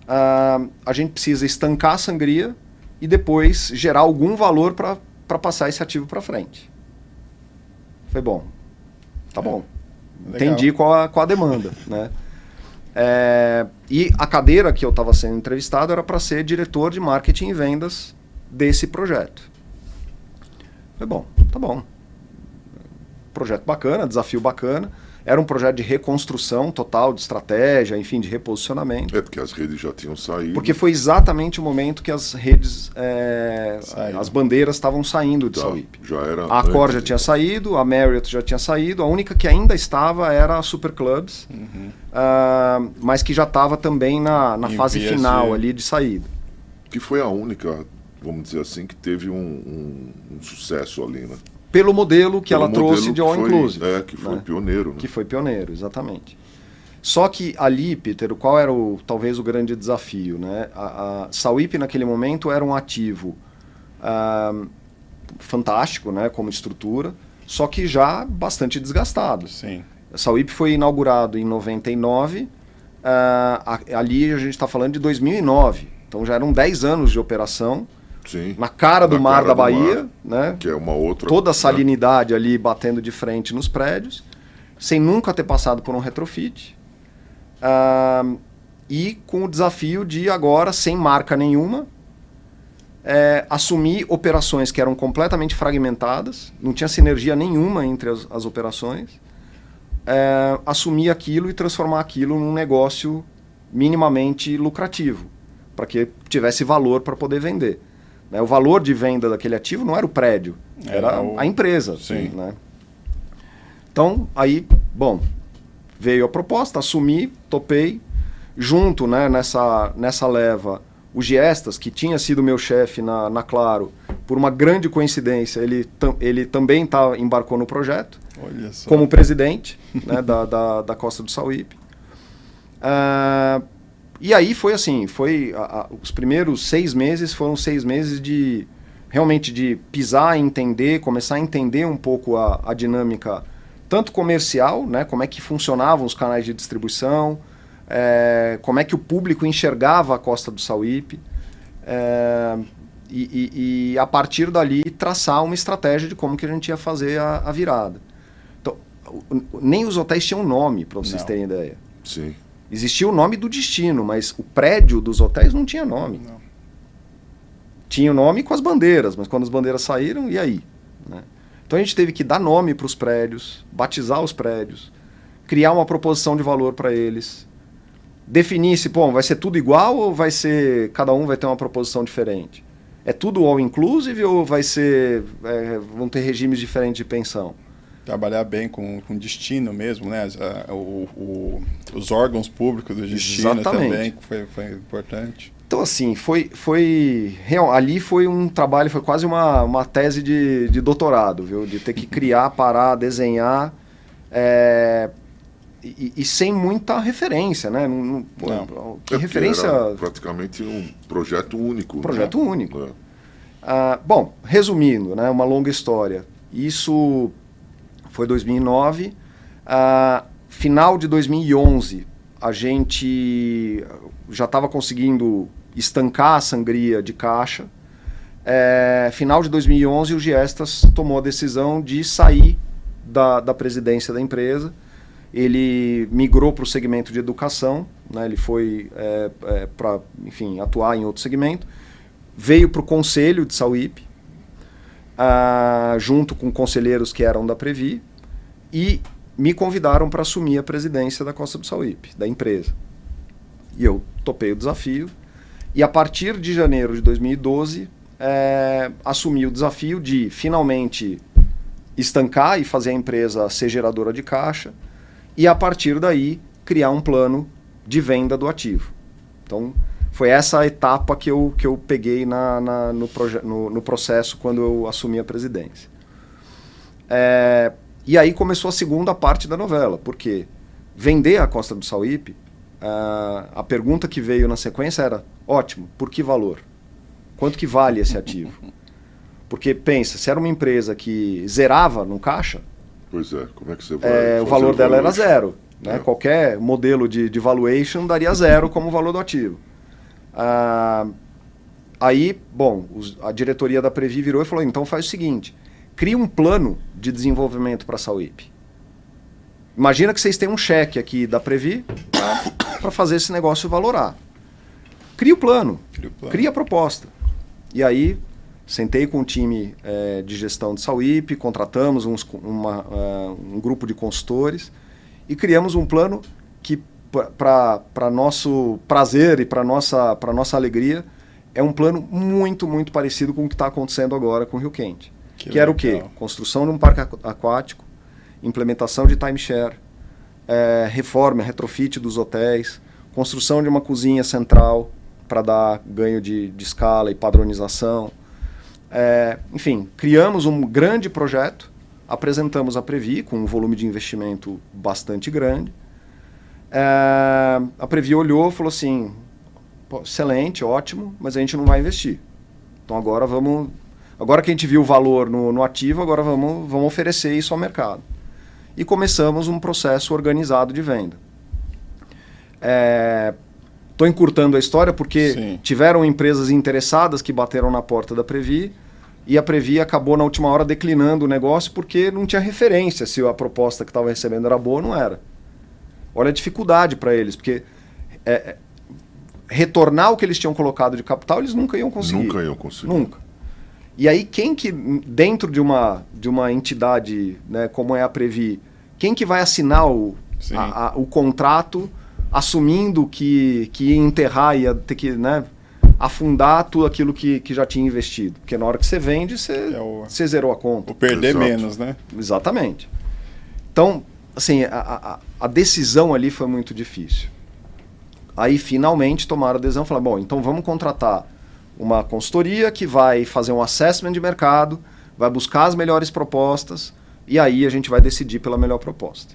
A gente precisa estancar a sangria e depois gerar algum valor para passar esse ativo para frente. Foi bom. Tá bom. entendi qual a demanda, né? E a cadeira que eu estava sendo entrevistado era para ser diretor de marketing e vendas desse projeto. Falei, bom, tá bom. Projeto bacana, desafio bacana. Era um projeto de reconstrução total, de estratégia, enfim, de reposicionamento. Porque as redes já tinham saído. Porque foi exatamente o momento que as redes, as bandeiras estavam saindo de Sauípe. Já era a Accor já tinha saído, a Marriott já tinha saído, a única que ainda estava era a Super Clubs, mas que já estava também na fase final ali de saída. Que foi a única, vamos dizer assim, que teve um sucesso ali, né? Pelo modelo que ela trouxe de All Inclusive. Que foi pioneiro. Né? Que foi pioneiro, exatamente. Só que ali, Peter, qual era talvez o grande desafio? Né? A Sauípe, naquele momento, era um ativo fantástico, né, como estrutura, só que já bastante desgastado. Sim. A Sauípe foi inaugurado em 99, ali a gente está falando de 2009. Então já eram 10 anos de operação. Sim, na cara do mar da Bahia, né? Que é uma outra. Toda a salinidade ali batendo de frente nos prédios, sem nunca ter passado por um retrofit. E com o desafio de agora, sem marca nenhuma, assumir operações que eram completamente fragmentadas, não tinha sinergia nenhuma entre as operações, assumir aquilo e transformar aquilo num negócio minimamente lucrativo, para que tivesse valor para poder vender. O valor de venda daquele ativo não era o prédio, era a empresa. Sim. Né? Então, aí, bom, veio a proposta, assumi, topei, junto, né, nessa leva, o Giestas, que tinha sido meu chefe na Claro, por uma grande coincidência, ele também embarcou no projeto, olha só, como presidente, né, da Costa do Sauípe. E aí foi assim, os primeiros 6 meses foram 6 meses realmente de pisar, entender, começar a entender um pouco a dinâmica, tanto comercial, né, como é que funcionavam os canais de distribuição, como é que o público enxergava a Costa do Sauípe, e a partir dali traçar uma estratégia de como que a gente ia fazer a virada. Então, nem os hotéis tinham nome, para vocês terem ideia. Sim. Existia o nome do destino, mas o prédio dos hotéis não tinha nome. Não. Tinha o nome com as bandeiras, mas quando as bandeiras saíram, e aí? Né? Então a gente teve que dar nome para os prédios, batizar os prédios, criar uma proposição de valor para eles, definir se, vai ser tudo igual ou cada um vai ter uma proposição diferente? É tudo all inclusive ou vão ter regimes diferentes de pensão? Trabalhar bem com destino mesmo, né? Os órgãos públicos do destino. Exatamente. Também foi importante. Então, assim, ali foi um trabalho, foi quase uma tese de doutorado, viu? De ter que criar, parar, desenhar, e sem muita referência, né? Não. Que referência... Era praticamente um projeto único. Projeto único. Bom, resumindo, né? Uma longa história. Isso... Foi 2009. Final de 2011, a gente já estava conseguindo estancar a sangria de caixa. Final de 2011, o Giestas tomou a decisão de sair da presidência da empresa. Ele migrou para o segmento de educação, né? Ele foi para, enfim, atuar em outro segmento. Veio para o conselho de Sauípe, junto com conselheiros que eram da Previ, e me convidaram para assumir a presidência da Costa do Sauípe, da empresa. E eu topei o desafio, e a partir de janeiro de 2012, assumi o desafio de finalmente estancar e fazer a empresa ser geradora de caixa, e a partir daí criar um plano de venda do ativo. Então, foi essa a etapa que eu peguei no processo quando eu assumi a presidência. E aí começou a segunda parte da novela, porque vender a Costa do Sauípe, a pergunta que veio na sequência era, ótimo, por que valor? Quanto que vale esse ativo? Porque pensa, se era uma empresa que zerava no caixa, pois como é que você vai o valor dela era zero. Né? Qualquer modelo de valuation daria zero como valor do ativo. Aí, bom, a diretoria da Previ virou e falou, então faz o seguinte, cria um plano de desenvolvimento para a Sauípe. imagina que vocês têm um cheque aqui da Previ para fazer esse negócio valorar. Cria o plano, cria a proposta. E aí, sentei com o time de gestão de Sauípe, contratamos um grupo de consultores e criamos um plano que, para nosso prazer e para nossa alegria, é um plano muito, muito parecido com o que está acontecendo agora com o Rio Quente. Que era o quê? Construção de um parque aquático, implementação de timeshare, reforma, retrofit dos hotéis, construção de uma cozinha central para dar ganho de escala e padronização. Enfim, criamos um grande projeto, apresentamos a Previ com um volume de investimento bastante grande. A Previ olhou e falou assim, excelente, ótimo, mas a gente não vai investir. Então agora que a gente viu o valor no ativo, agora vamos oferecer isso ao mercado. E começamos um processo organizado de venda. Estou encurtando a história porque tiveram empresas interessadas que bateram na porta da Previ e a Previ acabou na última hora declinando o negócio porque não tinha referência se a proposta que estava recebendo era boa ou não era. Olha a dificuldade para eles, porque retornar o que eles tinham colocado de capital eles nunca iam conseguir. Nunca iam conseguir. Nunca. E aí quem que, dentro de uma entidade, né, como é a Previ, quem que vai assinar o contrato assumindo que ia enterrar, ia ter que, né, afundar tudo aquilo que já tinha investido? Porque na hora que você vende, você zerou a conta. O perder menos, né? Exatamente. Então, assim, a decisão ali foi muito difícil. Aí, finalmente, tomaram a decisão e falaram, bom, então vamos contratar uma consultoria que vai fazer um assessment de mercado, vai buscar as melhores propostas e aí a gente vai decidir pela melhor proposta.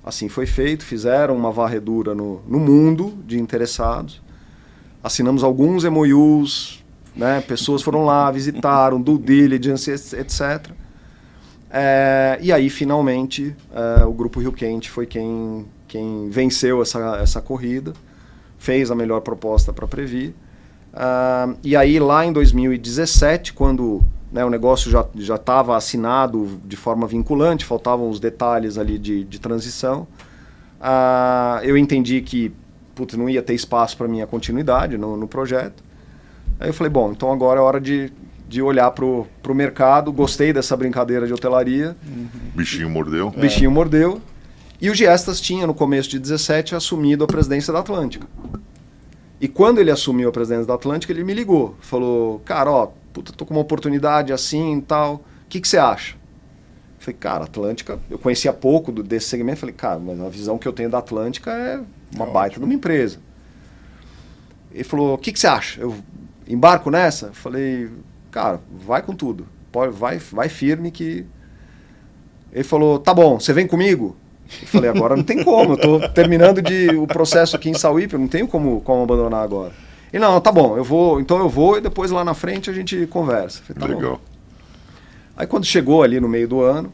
Assim foi feito, fizeram uma varredura no mundo de interessados, assinamos alguns MOUs, né, pessoas foram lá, visitaram, due diligence, etc. E aí, finalmente, o Grupo Rio Quente foi quem venceu essa corrida, fez a melhor proposta para a Previ. E aí, lá em 2017, quando, né, o negócio já estava assinado de forma vinculante, faltavam os detalhes ali de transição, eu entendi que não ia ter espaço para minha continuidade no projeto. Aí eu falei, bom, então agora é hora de olhar para o mercado. Gostei dessa brincadeira de hotelaria. Bichinho mordeu. Bichinho mordeu. E o Giestas tinha, no começo de 17, assumido a presidência da Atlântica. E quando ele assumiu a presidência da Atlântica, ele me ligou. Falou, cara, tô com uma oportunidade assim e tal. O que você acha? Eu falei, cara, Atlântica, eu conhecia pouco desse segmento. Falei, cara, mas a visão que eu tenho da Atlântica é uma baita de uma empresa. Ele falou, o que você acha? Eu embarco nessa? Eu falei, cara, vai com tudo. Vai firme que... Ele falou, tá bom, você vem comigo? Eu falei, agora não tem como, eu tô terminando o processo aqui em Sauípe, eu não tenho como abandonar agora. Ele, não, tá bom, eu vou e depois lá na frente a gente conversa. Eu falei, tá legal. Bom. Aí quando chegou ali no meio do ano,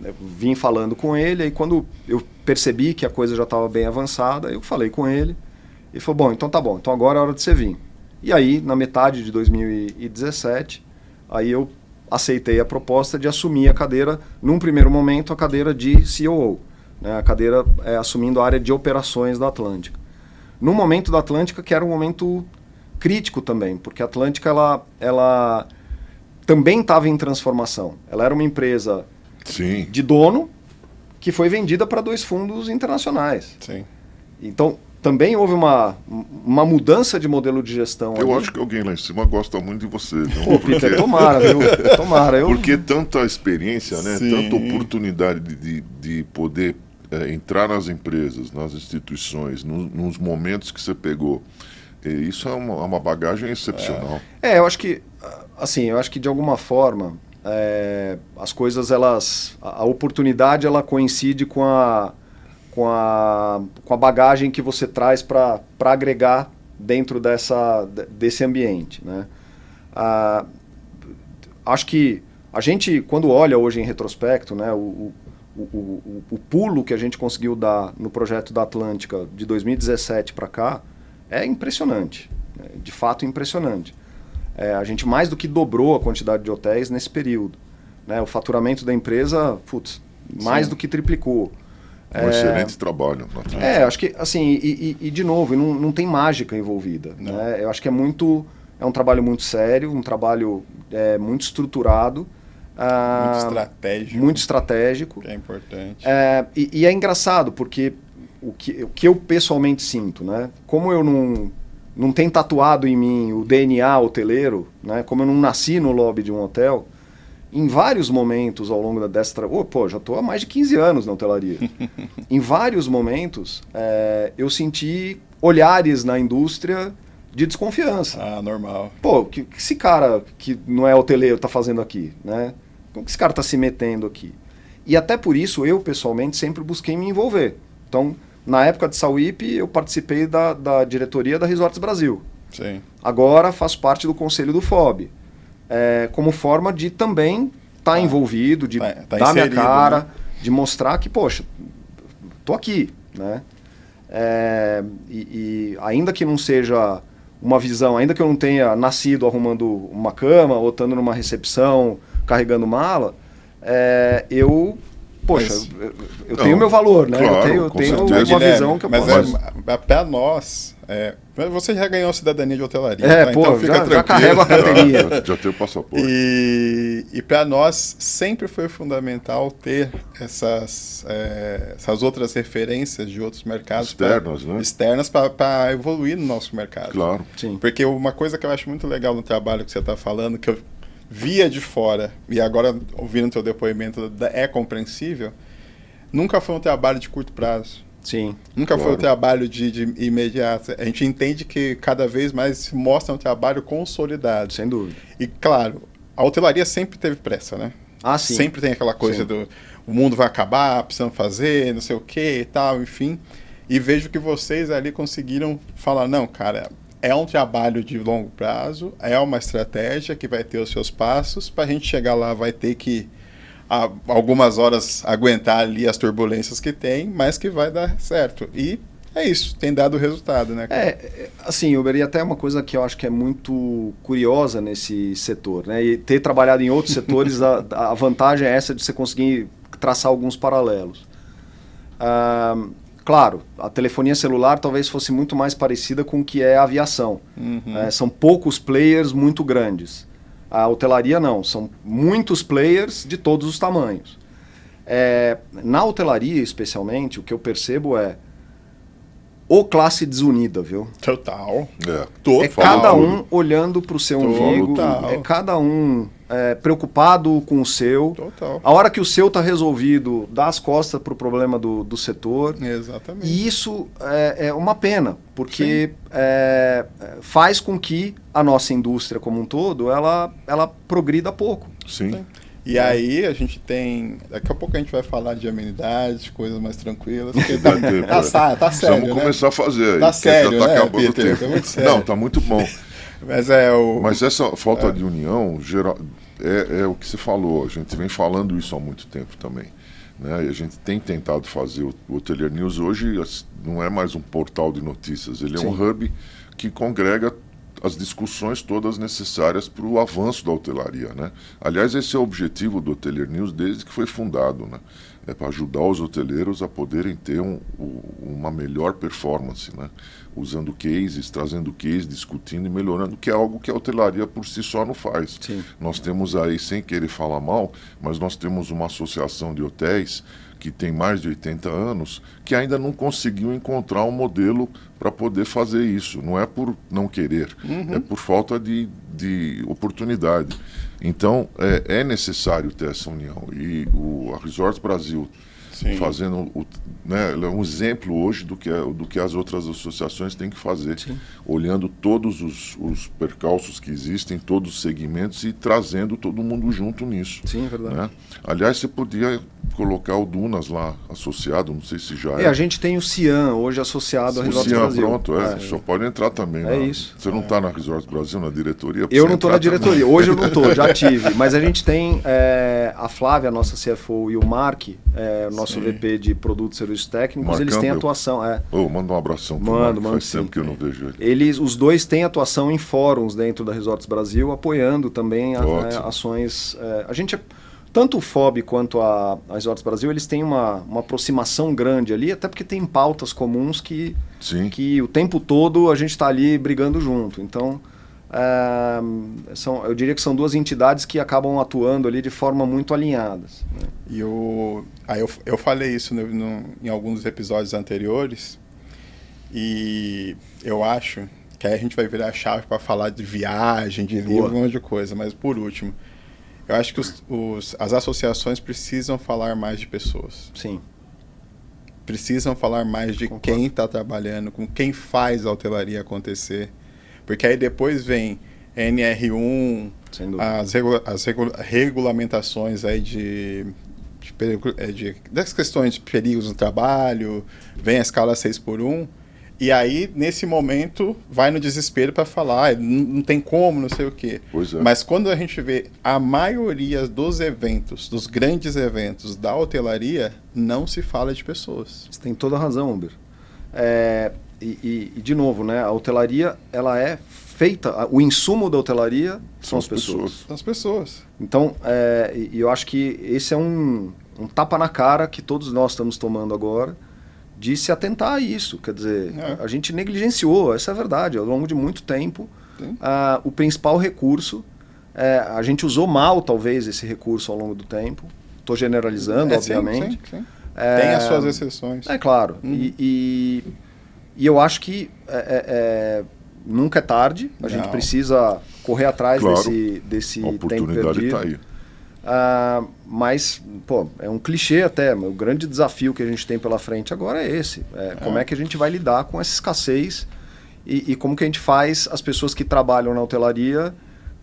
eu vim falando com ele, aí quando eu percebi que a coisa já estava bem avançada, eu falei com ele, ele falou, bom, então tá bom, então agora é hora de você vir. E aí, na metade de 2017, aí eu aceitei a proposta de assumir a cadeira, num primeiro momento, a cadeira de COO, né, a cadeira assumindo a área de operações da Atlântica. No momento da Atlântica, que era um momento crítico também, porque a Atlântica ela também estava em transformação. Ela era uma empresa de dono que foi vendida para 2 fundos internacionais. Sim. Então, também houve uma mudança de modelo de gestão. Eu acho que alguém lá em cima gosta muito de você. Não? Pô, Peter, tomara, viu? Tomara. Porque tanta experiência, né? Sim. Tanta oportunidade de poder entrar nas empresas, nas instituições, nos momentos que você pegou. Isso é uma bagagem excepcional. Eu acho que, assim, de alguma forma, as coisas, a oportunidade, ela coincide com a bagagem que você traz para agregar dentro desse ambiente, né? Acho que a gente, quando olha hoje em retrospecto, né, o pulo que a gente conseguiu dar no projeto da Atlântica de 2017 para cá é impressionante, de fato impressionante. A gente mais do que dobrou a quantidade de hotéis nesse período, né? O faturamento da empresa, mais do que triplicou. Um excelente trabalho. Acho que, assim, e de novo, não tem mágica envolvida. Né? Eu acho que é um trabalho muito sério, um trabalho muito estruturado. Muito estratégico. Que é importante. E é engraçado, porque o que eu pessoalmente sinto, né? Como eu não tenho tatuado em mim o DNA hoteleiro, né? Como eu não nasci no lobby de um hotel, em vários momentos ao longo dessa... já estou há mais de 15 anos na hotelaria. Em vários momentos, eu senti olhares na indústria de desconfiança. Normal. O que esse cara que não é hoteleiro está fazendo aqui? Né? Como que esse cara está se metendo aqui? E até por isso, eu, pessoalmente, sempre busquei me envolver. Então, na época de Sauípe, eu participei da diretoria da Resorts Brasil. Sim. Agora, faço parte do conselho do FOB. Como forma de também estar envolvido, de dar minha cara, né? De mostrar que, poxa, tô aqui, né? E ainda que não seja uma visão, ainda que eu não tenha nascido arrumando uma cama ou estando numa recepção, carregando mala, eu tenho meu valor, né? Claro, eu tenho uma visão que eu posso... Mas para nós... você já ganhou cidadania de hotelaria. Tá? Então fica tranquilo. Já carrego a carteirinha. Já tenho o passaporte. E para nós sempre foi fundamental ter essas outras referências de outros mercados. Externas para evoluir no nosso mercado. Claro. Sim. Porque uma coisa que eu acho muito legal no trabalho que você está falando, que eu via de fora, e agora ouvindo o teu depoimento é compreensível, nunca foi um trabalho de curto prazo. Sim. Nunca foi um trabalho de imediato. A gente entende que cada vez mais se mostra um trabalho consolidado. Sem dúvida. E, claro, a hotelaria sempre teve pressa, né? Sim. Sempre tem aquela coisa o mundo vai acabar, precisamos fazer, não sei o quê e tal, enfim. E vejo que vocês ali conseguiram falar, não, cara, é um trabalho de longo prazo, é uma estratégia que vai ter os seus passos, para a gente chegar lá vai ter que algumas horas aguentar ali as turbulências que tem, mas que vai dar certo. E é isso, tem dado resultado, né? Assim, Uber, e até uma coisa que eu acho que é muito curiosa nesse setor, né? E ter trabalhado em outros setores, a vantagem é essa de você conseguir traçar alguns paralelos. Claro, a telefonia celular talvez fosse muito mais parecida com o que é a aviação. São poucos players muito grandes. A hotelaria não, são muitos players de todos os tamanhos. Na hotelaria, especialmente, o que eu percebo classe desunida, viu? Total. Cada um olhando para o seu umbigo, cada um preocupado com o seu. Total. A hora que o seu está resolvido, dá as costas para o problema do setor. Exatamente. E isso é uma pena, porque faz com que a nossa indústria como um todo, ela progrida pouco. Sim. E aí a gente tem... Daqui a pouco a gente vai falar de amenidades, coisas mais tranquilas. Porque tá sério, Precisamos começar a fazer. Tá sério, já tá né, acabando Peter? o tempo. Tá muito sério. Não, tá muito bom. Mas essa falta de união geral, é o que você falou. A gente vem falando isso há muito tempo também. Né? E a gente tem tentado fazer o Hotelier News hoje não é mais um portal de notícias. Ele é um hub que congrega as discussões todas necessárias para o avanço da hotelaria, né? Aliás, esse é o objetivo do Hotelier News desde que foi fundado, né? É para ajudar os hoteleiros a poderem ter uma melhor performance, né? Usando cases, trazendo cases, discutindo e melhorando, que é algo que a hotelaria por si só não faz. Sim. Nós temos aí, sem querer falar mal, mas nós temos uma associação de hotéis que tem mais de 80 anos, que ainda não conseguiu encontrar um modelo para poder fazer isso. Não é por não querer, é por falta de oportunidade. Então, é necessário ter essa união. E a Resorts Brasil, fazendo ela é um exemplo hoje do que as outras associações têm que fazer, olhando todos os percalços que existem, todos os segmentos e trazendo todo mundo junto nisso. Sim, é verdade. Né? Aliás, você podia colocar o Dunas lá associado, não sei se já a gente tem o Cian hoje associado à Resorts Brasil. Pronto, só pode entrar também. Isso. Você não está na Resorts Brasil, na diretoria? Eu não estou na diretoria, hoje eu não estou, já tive. Mas a gente tem a Flávia, a nossa CFO, e o Mark, nosso VP de Produtos e Serviços Técnicos, Mark eles têm Campbell. atuação. Manda um abração pro Mando, Mark, faz tempo que eu não vejo ele. Os dois têm atuação em fóruns dentro da Resorts Brasil, apoiando também ações. A gente tanto o FOB quanto a Resorts Brasil, eles têm uma aproximação grande ali, até porque tem pautas comuns que o tempo todo a gente está ali brigando junto. Então, eu diria que são duas entidades que acabam atuando ali de forma muito alinhadas, né? E eu falei isso em alguns episódios anteriores, e eu acho que aí a gente vai virar a chave para falar de viagem, de livro, um monte de coisa. Mas, por último, eu acho que as associações precisam falar mais de pessoas. Sim. Precisam falar mais de quem está trabalhando, com quem faz a hotelaria acontecer. Porque aí depois vem NR1, as regulamentações aí das questões de perigos no trabalho, vem a escala 6x1, e aí, nesse momento, vai no desespero para falar, não tem como, não sei o quê. Pois é. Mas quando a gente vê a maioria dos eventos, dos grandes eventos da hotelaria, não se fala de pessoas. Você tem toda a razão, Uber. E de novo, né, a hotelaria, ela é feita, o insumo da hotelaria são as pessoas. São as pessoas. Então, eu acho que esse é um tapa na cara que todos nós estamos tomando agora, de se atentar a isso. Quer dizer, a gente negligenciou, essa é a verdade, ao longo de muito tempo, o principal recurso, a gente usou mal, talvez, esse recurso ao longo do tempo. Estou generalizando, obviamente. Sim. Tem as suas exceções. É claro. E eu acho que nunca é tarde, a gente precisa correr atrás desse tempo perdido. A oportunidade está aí. Mas, é um clichê até, o grande desafio que a gente tem pela frente agora é esse. Como é que a gente vai lidar com essa escassez e como que a gente faz as pessoas que trabalham na hotelaria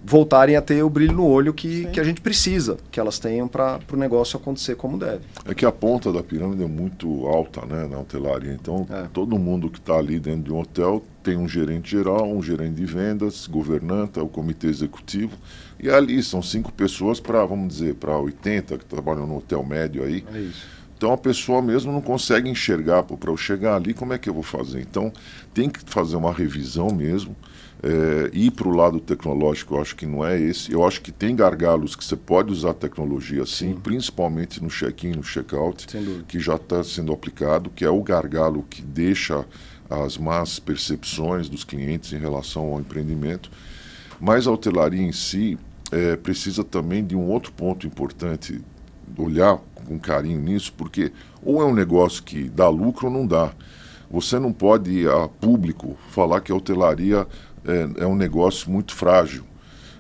voltarem a ter o brilho no olho que a gente precisa que elas tenham para o negócio acontecer como deve. É que a ponta da pirâmide é muito alta, né, na hotelaria. Então, todo mundo que está ali dentro de um hotel tem um gerente geral, um gerente de vendas, governanta, o comitê executivo. E ali são 5 pessoas para, vamos dizer, para 80 que trabalham no hotel médio aí. É isso. Então a pessoa mesmo não consegue enxergar, para eu chegar ali, como é que eu vou fazer? Então tem que fazer uma revisão mesmo. Ir para o lado tecnológico, eu acho que não é esse. Eu acho que tem gargalos que você pode usar tecnologia sim, principalmente no check-in, no check-out, que já está sendo aplicado, que é o gargalo que deixa as más percepções dos clientes em relação ao empreendimento. Mas a hotelaria em si precisa também de um outro ponto importante, olhar com carinho nisso, porque ou é um negócio que dá lucro ou não dá. Você não pode ir a público falar que a hotelaria é um negócio muito frágil.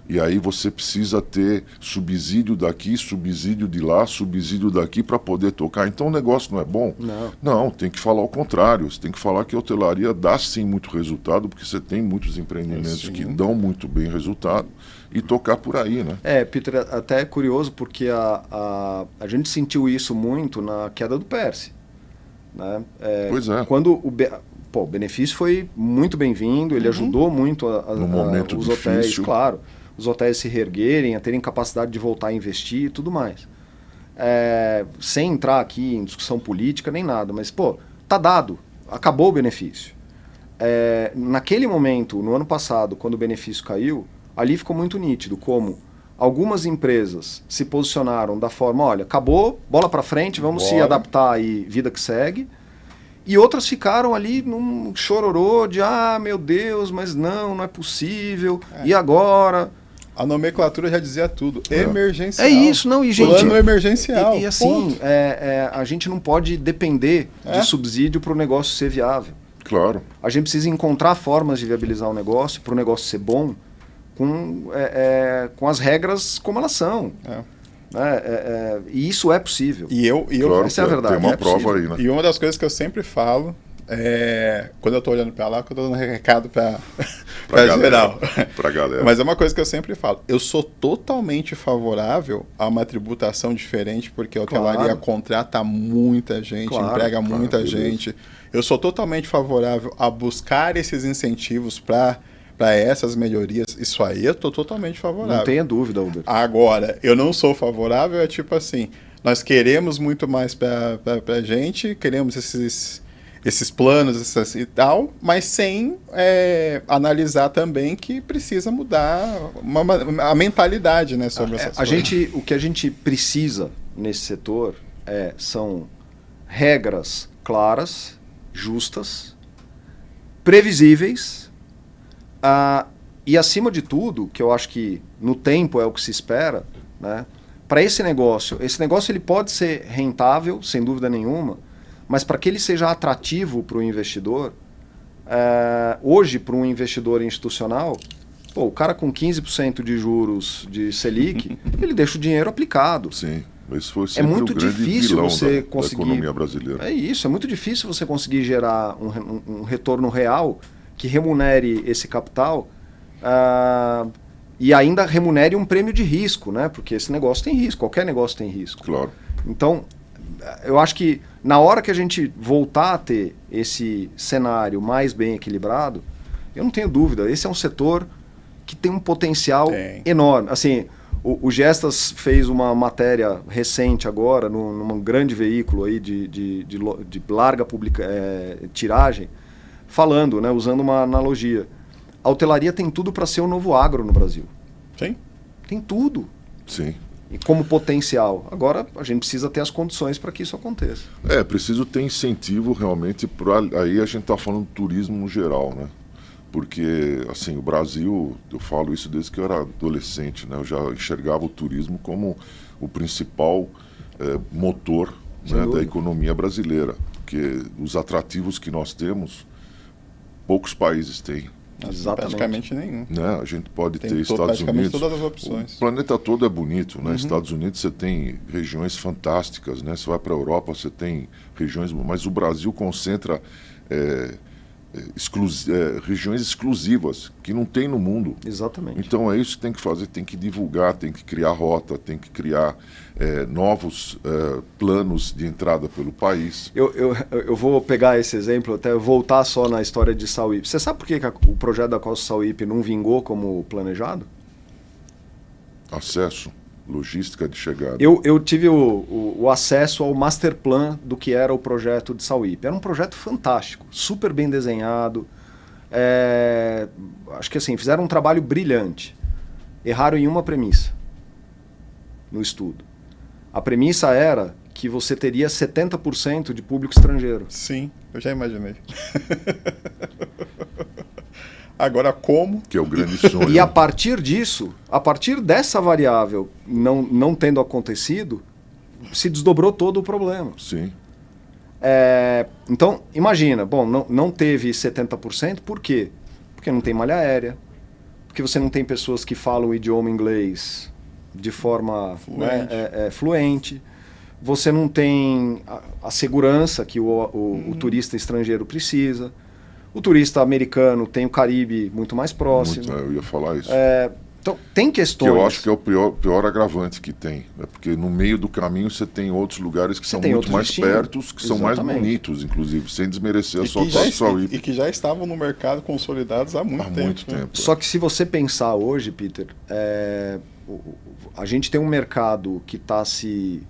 E aí você precisa ter subsídio daqui, subsídio de lá, subsídio daqui para poder tocar. Então o negócio não é bom? Não, tem que falar o contrário. Você tem que falar que a hotelaria dá sim muito resultado, porque você tem muitos empreendimentos que dão muito bem resultado, e tocar por aí, né? Peter, até é curioso porque a gente sentiu isso muito na queda do Perse, né? Pois é. Quando o benefício foi muito bem-vindo, ele ajudou muito no momento os difícil. Hotéis, claro, os hotéis se reerguerem, a terem capacidade de voltar a investir e tudo mais. Sem entrar aqui em discussão política nem nada, mas, tá dado, acabou o benefício. Naquele momento, no ano passado, quando o benefício caiu, ali ficou muito nítido como algumas empresas se posicionaram da forma, olha, acabou, bola para frente, vamos se adaptar aí, vida que segue. E outras ficaram ali num chororô de, meu Deus, mas não é possível, e agora? A nomenclatura já dizia tudo, emergencial. É isso, não, e gente... Plano emergencial. E assim, a gente não pode depender de subsídio para o negócio ser viável. Claro. A gente precisa encontrar formas de viabilizar o negócio, para o negócio ser bom, com as regras como elas são. E isso é possível. Claro, essa é a verdade. Tem uma prova aí, né? E uma das coisas que eu sempre falo, quando eu estou olhando para lá, que eu estou dando recado para geral. Pra galera. Mas é uma coisa que eu sempre falo. Eu sou totalmente favorável a uma tributação diferente, porque a hotelaria contrata muita gente, emprega muita gente. Eu sou totalmente favorável a buscar esses incentivos para essas melhorias. Isso aí eu estou totalmente favorável. Não tenha dúvida, Uber. Agora, eu não sou favorável, é tipo assim, nós queremos muito mais para a gente, queremos esses planos e tal, mas sem analisar também que precisa mudar a mentalidade, né, sobre essas coisas. O que a gente precisa nesse setor são regras claras, justas, previsíveis, e acima de tudo, que eu acho que no tempo é o que se espera, né, para esse negócio ele pode ser rentável, sem dúvida nenhuma, mas para que ele seja atrativo para o investidor, hoje para um investidor institucional, pô, o cara com 15% de juros de Selic, ele deixa o dinheiro aplicado. Sim, esse foi sempre muito o grande difícil vilão você da conseguir. economia brasileira. É isso, é muito difícil você conseguir gerar um retorno real que remunere esse capital e ainda remunere um prêmio de risco, né? Porque esse negócio tem risco, qualquer negócio tem risco. Claro. Então, eu acho que na hora que a gente voltar a ter esse cenário mais bem equilibrado, eu não tenho dúvida, esse é um setor que tem um potencial enorme. Assim, o Gestas fez uma matéria recente agora, num grande veículo aí de larga tiragem, falando, né, usando uma analogia. A hotelaria tem tudo para ser o novo agro no Brasil. Sim. Tem tudo. Sim. E como potencial. Agora, a gente precisa ter as condições para que isso aconteça. Preciso ter incentivo realmente aí a gente está falando do turismo no geral, né? Porque, assim, o Brasil, eu falo isso desde que eu era adolescente, né? Eu já enxergava o turismo como o principal motor, né, da economia brasileira. Porque os atrativos que nós temos, poucos países têm. Exatamente. Praticamente nenhum. Né? A gente pode ter Tem Estados Unidos. todas as opções. O planeta todo é bonito, né? Estados Unidos você tem regiões fantásticas, né? Você vai para a Europa, você tem regiões, mas o Brasil concentra regiões exclusivas que não tem no mundo. Exatamente. Então é isso que tem que fazer, tem que divulgar, tem que criar rota, tem que criar novos planos de entrada pelo país. Eu vou pegar esse exemplo, até voltar só na história de Sauípe. Você sabe por que o projeto da Costa Sauípe não vingou como planejado? Acesso, logística de chegada. Eu tive o acesso ao master plan do que era o projeto de Sauípe. Era um projeto fantástico, super bem desenhado. Acho que assim, fizeram um trabalho brilhante. Erraram em uma premissa no estudo. A premissa era que você teria 70% de público estrangeiro. Sim, eu já imaginei. Agora, como? Que é o grande sonho. E a partir disso, a partir dessa variável não tendo acontecido, se desdobrou todo o problema. Sim. Então, imagina, bom, não teve 70%, por quê? Porque não tem malha aérea, porque você não tem pessoas que falam o idioma inglês de forma fluente, você não tem a segurança que o turista estrangeiro precisa. O turista americano tem o Caribe muito mais próximo. Eu ia falar isso. Então, tem questões... Que eu acho que é o pior agravante que tem. Né? Porque no meio do caminho você tem outros lugares que são muito mais perto, que são mais bonitos, inclusive, sem desmerecer a sua Sauípe. E que já estavam no mercado consolidados há muito tempo. Só que se você pensar hoje, Peter, a gente tem um mercado que está se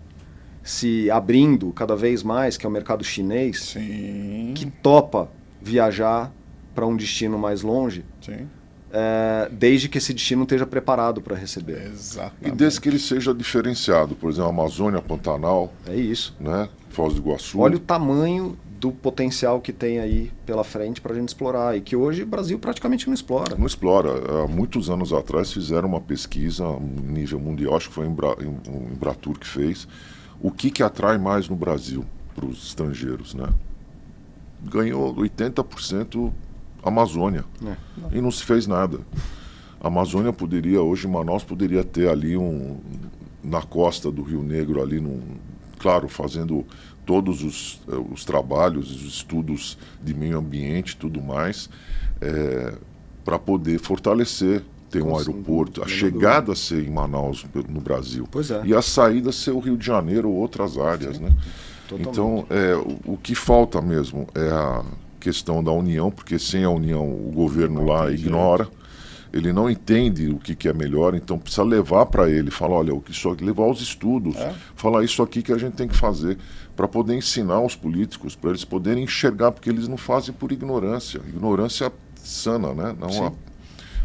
abrindo cada vez mais, que é o mercado chinês, Sim. que topa viajar para um destino mais longe, Sim. Desde que esse destino esteja preparado para receber. Exatamente. E desde que ele seja diferenciado, por exemplo, Amazônia, Pantanal, É isso. né? Foz do Iguaçu. Olha o tamanho do potencial que tem aí pela frente para a gente explorar, e que hoje o Brasil praticamente não explora. Não explora. Há muitos anos atrás fizeram uma pesquisa a nível mundial, acho que foi o Embratur que fez, o que atrai mais no Brasil para os estrangeiros, né? Ganhou 80% Amazônia. E não se fez nada. A Amazônia poderia, hoje Manaus poderia ter ali na costa do Rio Negro, ali, claro, fazendo todos os trabalhos, os estudos de meio ambiente e tudo mais, para poder fortalecer, ter um aeroporto, a chegada a ser em Manaus, no Brasil. Pois é. E a saída ser o Rio de Janeiro ou outras áreas, né? Totalmente. Então, o que falta mesmo é a questão da união, porque sem a união o governo lá ignora. ele não entende o que é melhor, então precisa levar para ele, falar, olha, levar aos estudos, falar isso aqui que a gente tem que fazer, para poder ensinar os políticos, para eles poderem enxergar, porque eles não fazem por ignorância sana, né? Não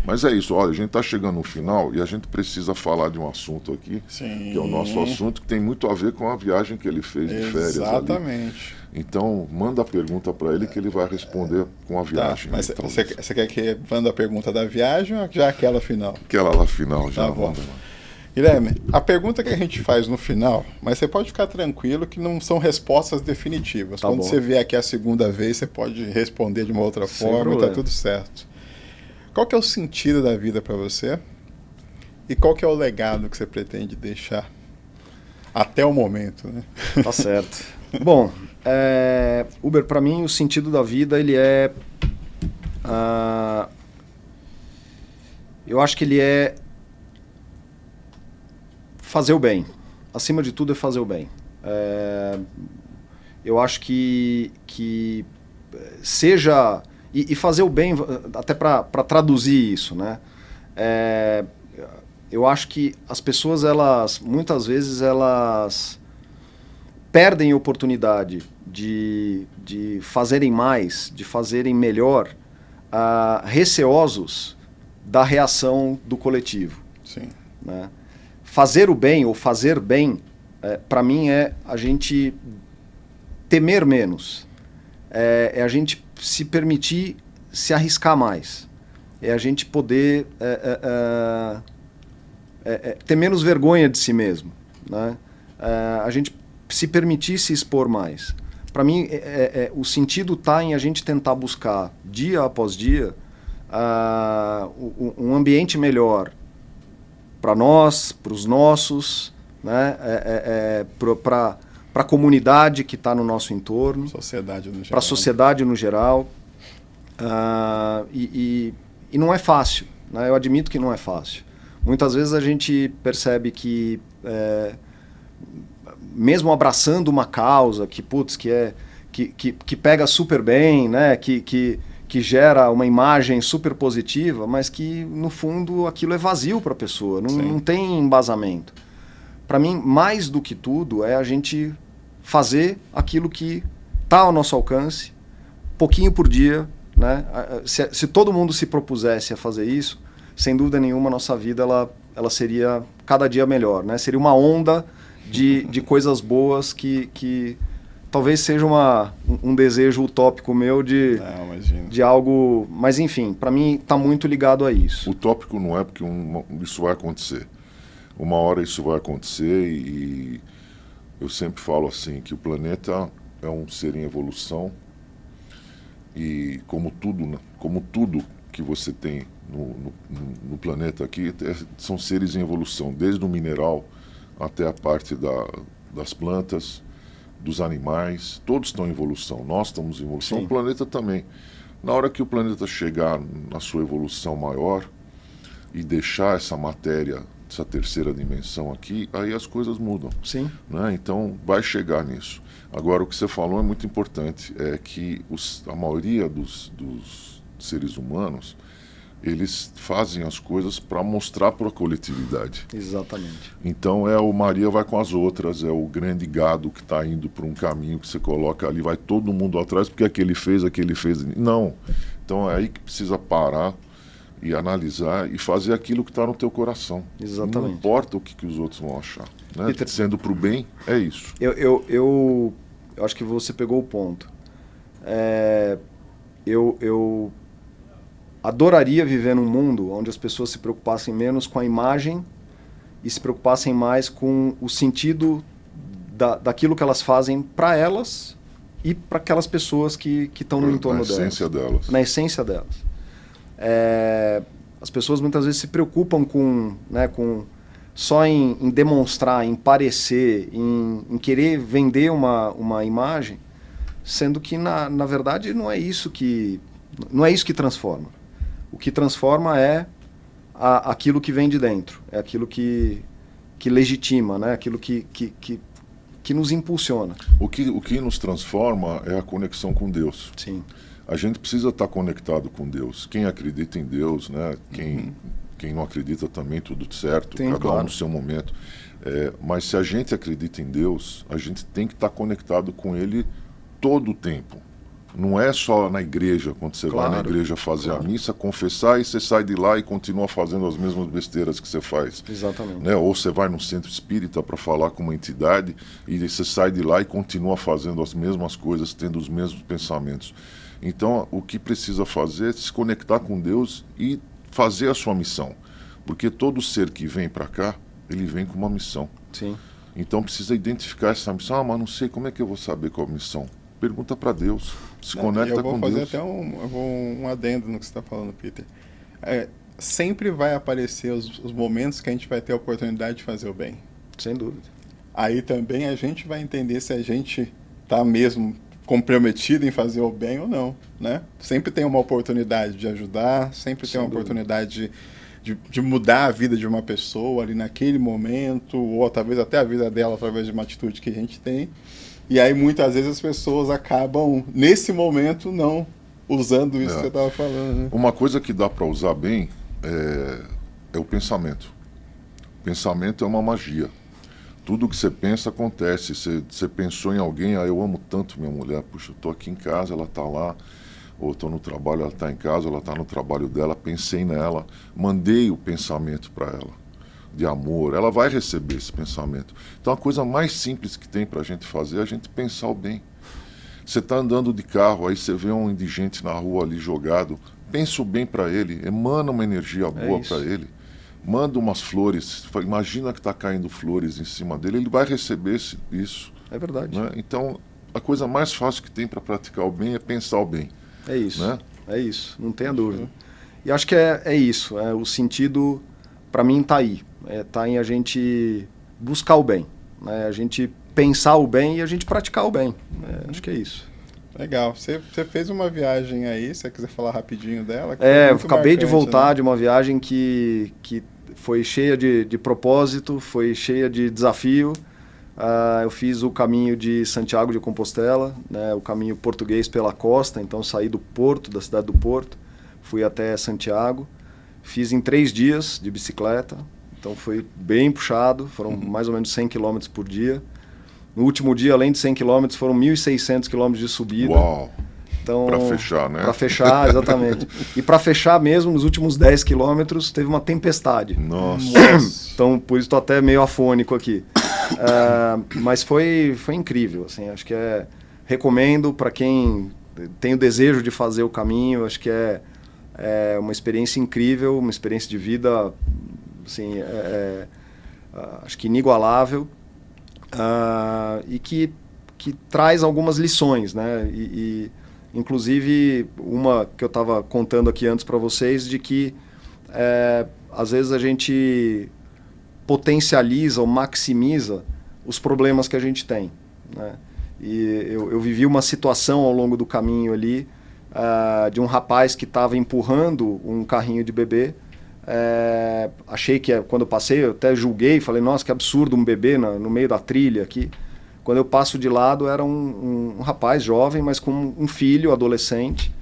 Mas é isso, olha, a gente está chegando no final e a gente precisa falar de um assunto aqui, Sim. que é o nosso assunto, que tem muito a ver com a viagem que ele fez de férias. Exatamente. Ali. Então, manda a pergunta para ele que ele vai responder com a viagem. Mas então, você quer que manda a pergunta da viagem ou já aquela final? Aquela lá final, já. Tá bom. Guilherme, a pergunta que a gente faz no final, mas você pode ficar tranquilo que não são respostas definitivas. Tá Quando bom. você vier aqui a segunda vez, você pode responder de uma outra Sem forma problema. e tá tudo certo. Qual que é o sentido da vida para você? E qual que é o legado que você pretende deixar até o momento, né? Tá certo. Bom, Uber, para mim, o sentido da vida, ele é... eu acho que ele é fazer o bem. Acima de tudo é fazer o bem. Eu acho que seja... E fazer o bem, até para traduzir isso, né? Eu acho que as pessoas, muitas vezes, elas perdem a oportunidade de fazerem mais, de fazerem melhor, receosos da reação do coletivo. Sim. Né? Fazer o bem ou fazer bem, para mim, é a gente temer menos. É a gente se permitir se arriscar mais. É a gente poder ter menos vergonha de si mesmo. Né? A gente se permitir se expor mais. Para mim, o sentido está em a gente tentar buscar, dia após dia, um ambiente melhor para nós, para os nossos, né? Para a comunidade que está no nosso entorno, Sociedade no geral. para a sociedade no geral. E não é fácil, né? Eu admito que não é fácil. Muitas vezes a gente percebe que, mesmo abraçando uma causa que pega super bem, né? que gera uma imagem super positiva, mas que, no fundo, aquilo é vazio para a pessoa, não tem embasamento. Para mim, mais do que tudo, é a gente fazer aquilo que está ao nosso alcance, pouquinho por dia. Né? Se todo mundo se propusesse a fazer isso, sem dúvida nenhuma, a nossa vida ela seria cada dia melhor. Né? Seria uma onda de coisas boas que talvez seja um desejo utópico meu de algo... Mas, enfim, para mim está muito ligado a isso. Utópico não é porque isso vai acontecer. Uma hora isso vai acontecer e eu sempre falo assim, que o planeta é um ser em evolução e como tudo que você tem no planeta aqui, são seres em evolução, desde o mineral até a parte das plantas, dos animais, todos estão em evolução, nós estamos em evolução, Sim. O planeta também. Na hora que o planeta chegar na sua evolução maior e deixar essa matéria, essa terceira dimensão aqui, aí as coisas mudam. Sim. Né? Então vai chegar nisso. Agora, o que você falou é muito importante, é que a maioria dos seres humanos, eles fazem as coisas para mostrar para a coletividade. Exatamente. Então o Maria vai com as outras, é o grande gado que está indo para um caminho que você coloca ali, vai todo mundo atrás, porque aquele fez. Não. Então é aí que precisa parar e analisar e fazer aquilo que está no teu coração. Exatamente. Não importa o que os outros vão achar. Né? Peter, sendo para o bem, é isso. Eu acho que você pegou o ponto. Eu adoraria viver num mundo onde as pessoas se preocupassem menos com a imagem e se preocupassem mais com o sentido daquilo que elas fazem para elas e para aquelas pessoas que estão no entorno delas. Na essência delas. Na essência delas. As pessoas muitas vezes se preocupam só em demonstrar, em parecer, em querer vender uma imagem, sendo que na verdade não é isso que transforma. O que transforma é aquilo que vem de dentro, é aquilo que legitima, né? Aquilo que nos impulsiona. O que nos transforma é a conexão com Deus. Sim. A gente precisa estar conectado com Deus. Quem acredita em Deus, né? Quem não acredita também, tudo certo, Sim, cada claro. um no seu momento. Mas se a gente acredita em Deus, a gente tem que estar conectado com Ele todo o tempo. Não é só na igreja, quando você vai na igreja fazer a missa, confessar e você sai de lá e continua fazendo as mesmas besteiras que você faz. Exatamente. Né? Ou você vai no centro espírita para falar com uma entidade e você sai de lá e continua fazendo as mesmas coisas, tendo os mesmos pensamentos. Então, o que precisa fazer é se conectar com Deus e fazer a sua missão. Porque todo ser que vem para cá, ele vem com uma missão. Sim. Então, precisa identificar essa missão. Mas não sei, como é que eu vou saber qual a missão? Pergunta para Deus, se conecta com Deus. Eu vou fazer até um adendo no que você está falando, Peter. Sempre vai aparecer os momentos que a gente vai ter a oportunidade de fazer o bem. Sem dúvida. Aí também a gente vai entender se a gente está mesmo comprometido em fazer o bem ou não, né? Sempre tem uma oportunidade de ajudar, sempre tem uma oportunidade de mudar a vida de uma pessoa ali naquele momento, ou talvez até a vida dela através de uma atitude que a gente tem. E aí, muitas vezes, as pessoas acabam, nesse momento, não usando isso que você estava falando. Né? Uma coisa que dá para usar bem é o pensamento. O pensamento é uma magia. Tudo que você pensa acontece. Você pensou em alguém, eu amo tanto minha mulher, puxa, eu estou aqui em casa, ela está lá, ou estou no trabalho, ela está em casa, ela está no trabalho dela, pensei nela, mandei o pensamento para ela. De amor, ela vai receber esse pensamento. Então a coisa mais simples que tem para a gente fazer é a gente pensar o bem. Você está andando de carro, aí você vê um indigente na rua ali jogado, pensa o bem para ele, emana uma energia boa para ele, manda umas flores, imagina que está caindo flores em cima dele, ele vai receber isso. É verdade. Né? Então a coisa mais fácil que tem para praticar o bem é pensar o bem. É isso, né? É isso, não tenha dúvida. E acho que é isso, o sentido para mim está aí. Está em a gente buscar o bem, né? A gente pensar o bem e a gente praticar o bem. Acho que é isso. Legal. Você fez uma viagem aí, se você quiser falar rapidinho dela. Eu acabei de voltar, né? De uma viagem que foi cheia de propósito, foi cheia de desafio. Eu fiz o caminho de Santiago de Compostela, né? O caminho português pela costa, então saí do Porto, da cidade do Porto, fui até Santiago. Fiz em 3 dias de bicicleta. Então foi bem puxado, foram mais ou menos 100 km por dia. No último dia, além de 100 km, foram 1.600 km de subida. Uau! Então, para fechar, né? Para fechar, exatamente. E para fechar mesmo, nos últimos 10 km, teve uma tempestade. Nossa! Então, por isso estou até meio afônico aqui. Mas foi incrível, assim, acho que recomendo para quem tem o desejo de fazer o caminho, acho que é uma experiência incrível, uma experiência de vida, assim, acho que inigualável, e que traz algumas lições, né? E inclusive uma que eu estava contando aqui antes para vocês, de que às vezes a gente potencializa ou maximiza os problemas que a gente tem, né? E eu vivi uma situação ao longo do caminho ali, de um rapaz que estava empurrando um carrinho de bebê. Achei que, quando eu passei, eu até julguei, falei, nossa, que absurdo um bebê no meio da trilha aqui. Quando eu passo de lado, era um rapaz jovem, mas com um filho adolescente,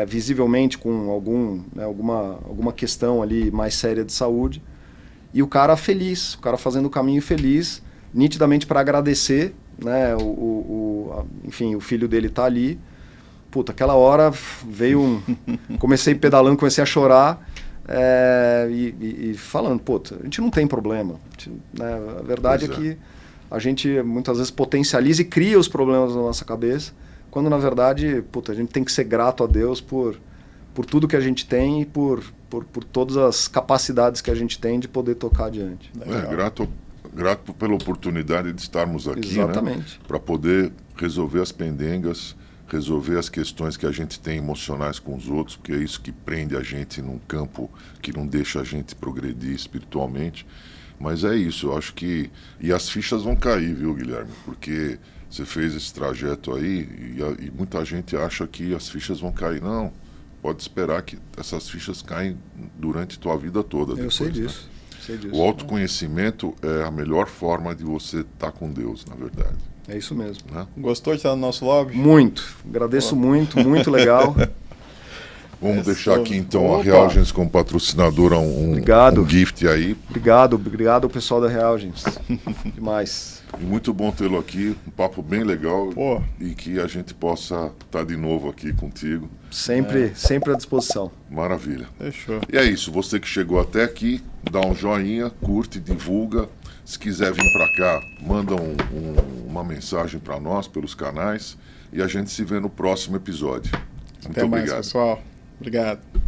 visivelmente com alguma questão ali mais séria de saúde. E o cara feliz, o cara fazendo o caminho feliz, nitidamente para agradecer, né? Enfim, o filho dele tá ali. Puta, aquela hora veio comecei pedalando, comecei a chorar, e falando, puta, a gente não tem problema. Né? A verdade é que a gente muitas vezes potencializa e cria os problemas na nossa cabeça, quando na verdade, puta, a gente tem que ser grato a Deus por tudo que a gente tem e por todas as capacidades que a gente tem de poder tocar adiante. Grato pela oportunidade de estarmos aqui, exatamente, né? Para poder resolver as pendengas, resolver as questões que a gente tem emocionais com os outros, porque é isso que prende a gente num campo que não deixa a gente progredir espiritualmente. Mas é isso, eu acho que... E as fichas vão cair, viu, Guilherme? Porque você fez esse trajeto aí e muita gente acha que as fichas vão cair. Não, pode esperar que essas fichas caem durante tua vida toda. Eu depois, sei disso. Né? sei disso. O autoconhecimento é a melhor forma de você estar com Deus, na verdade. É isso mesmo. Né? Gostou de estar no nosso lobby? Muito. Agradeço muito legal. Vamos deixar aqui então Opa. a Reagents como patrocinadora Obrigado. um gift aí. Obrigado ao pessoal da Reagents. Demais. E muito bom tê-lo aqui, um papo bem legal. Pô. E que a gente possa estar de novo aqui contigo. Sempre à disposição. Maravilha. Fechou. E é isso, você que chegou até aqui, dá um joinha, curte, divulga. Se quiser vir para cá, manda uma mensagem para nós pelos canais e a gente se vê no próximo episódio. Muito Até mais, obrigado. pessoal. Obrigado.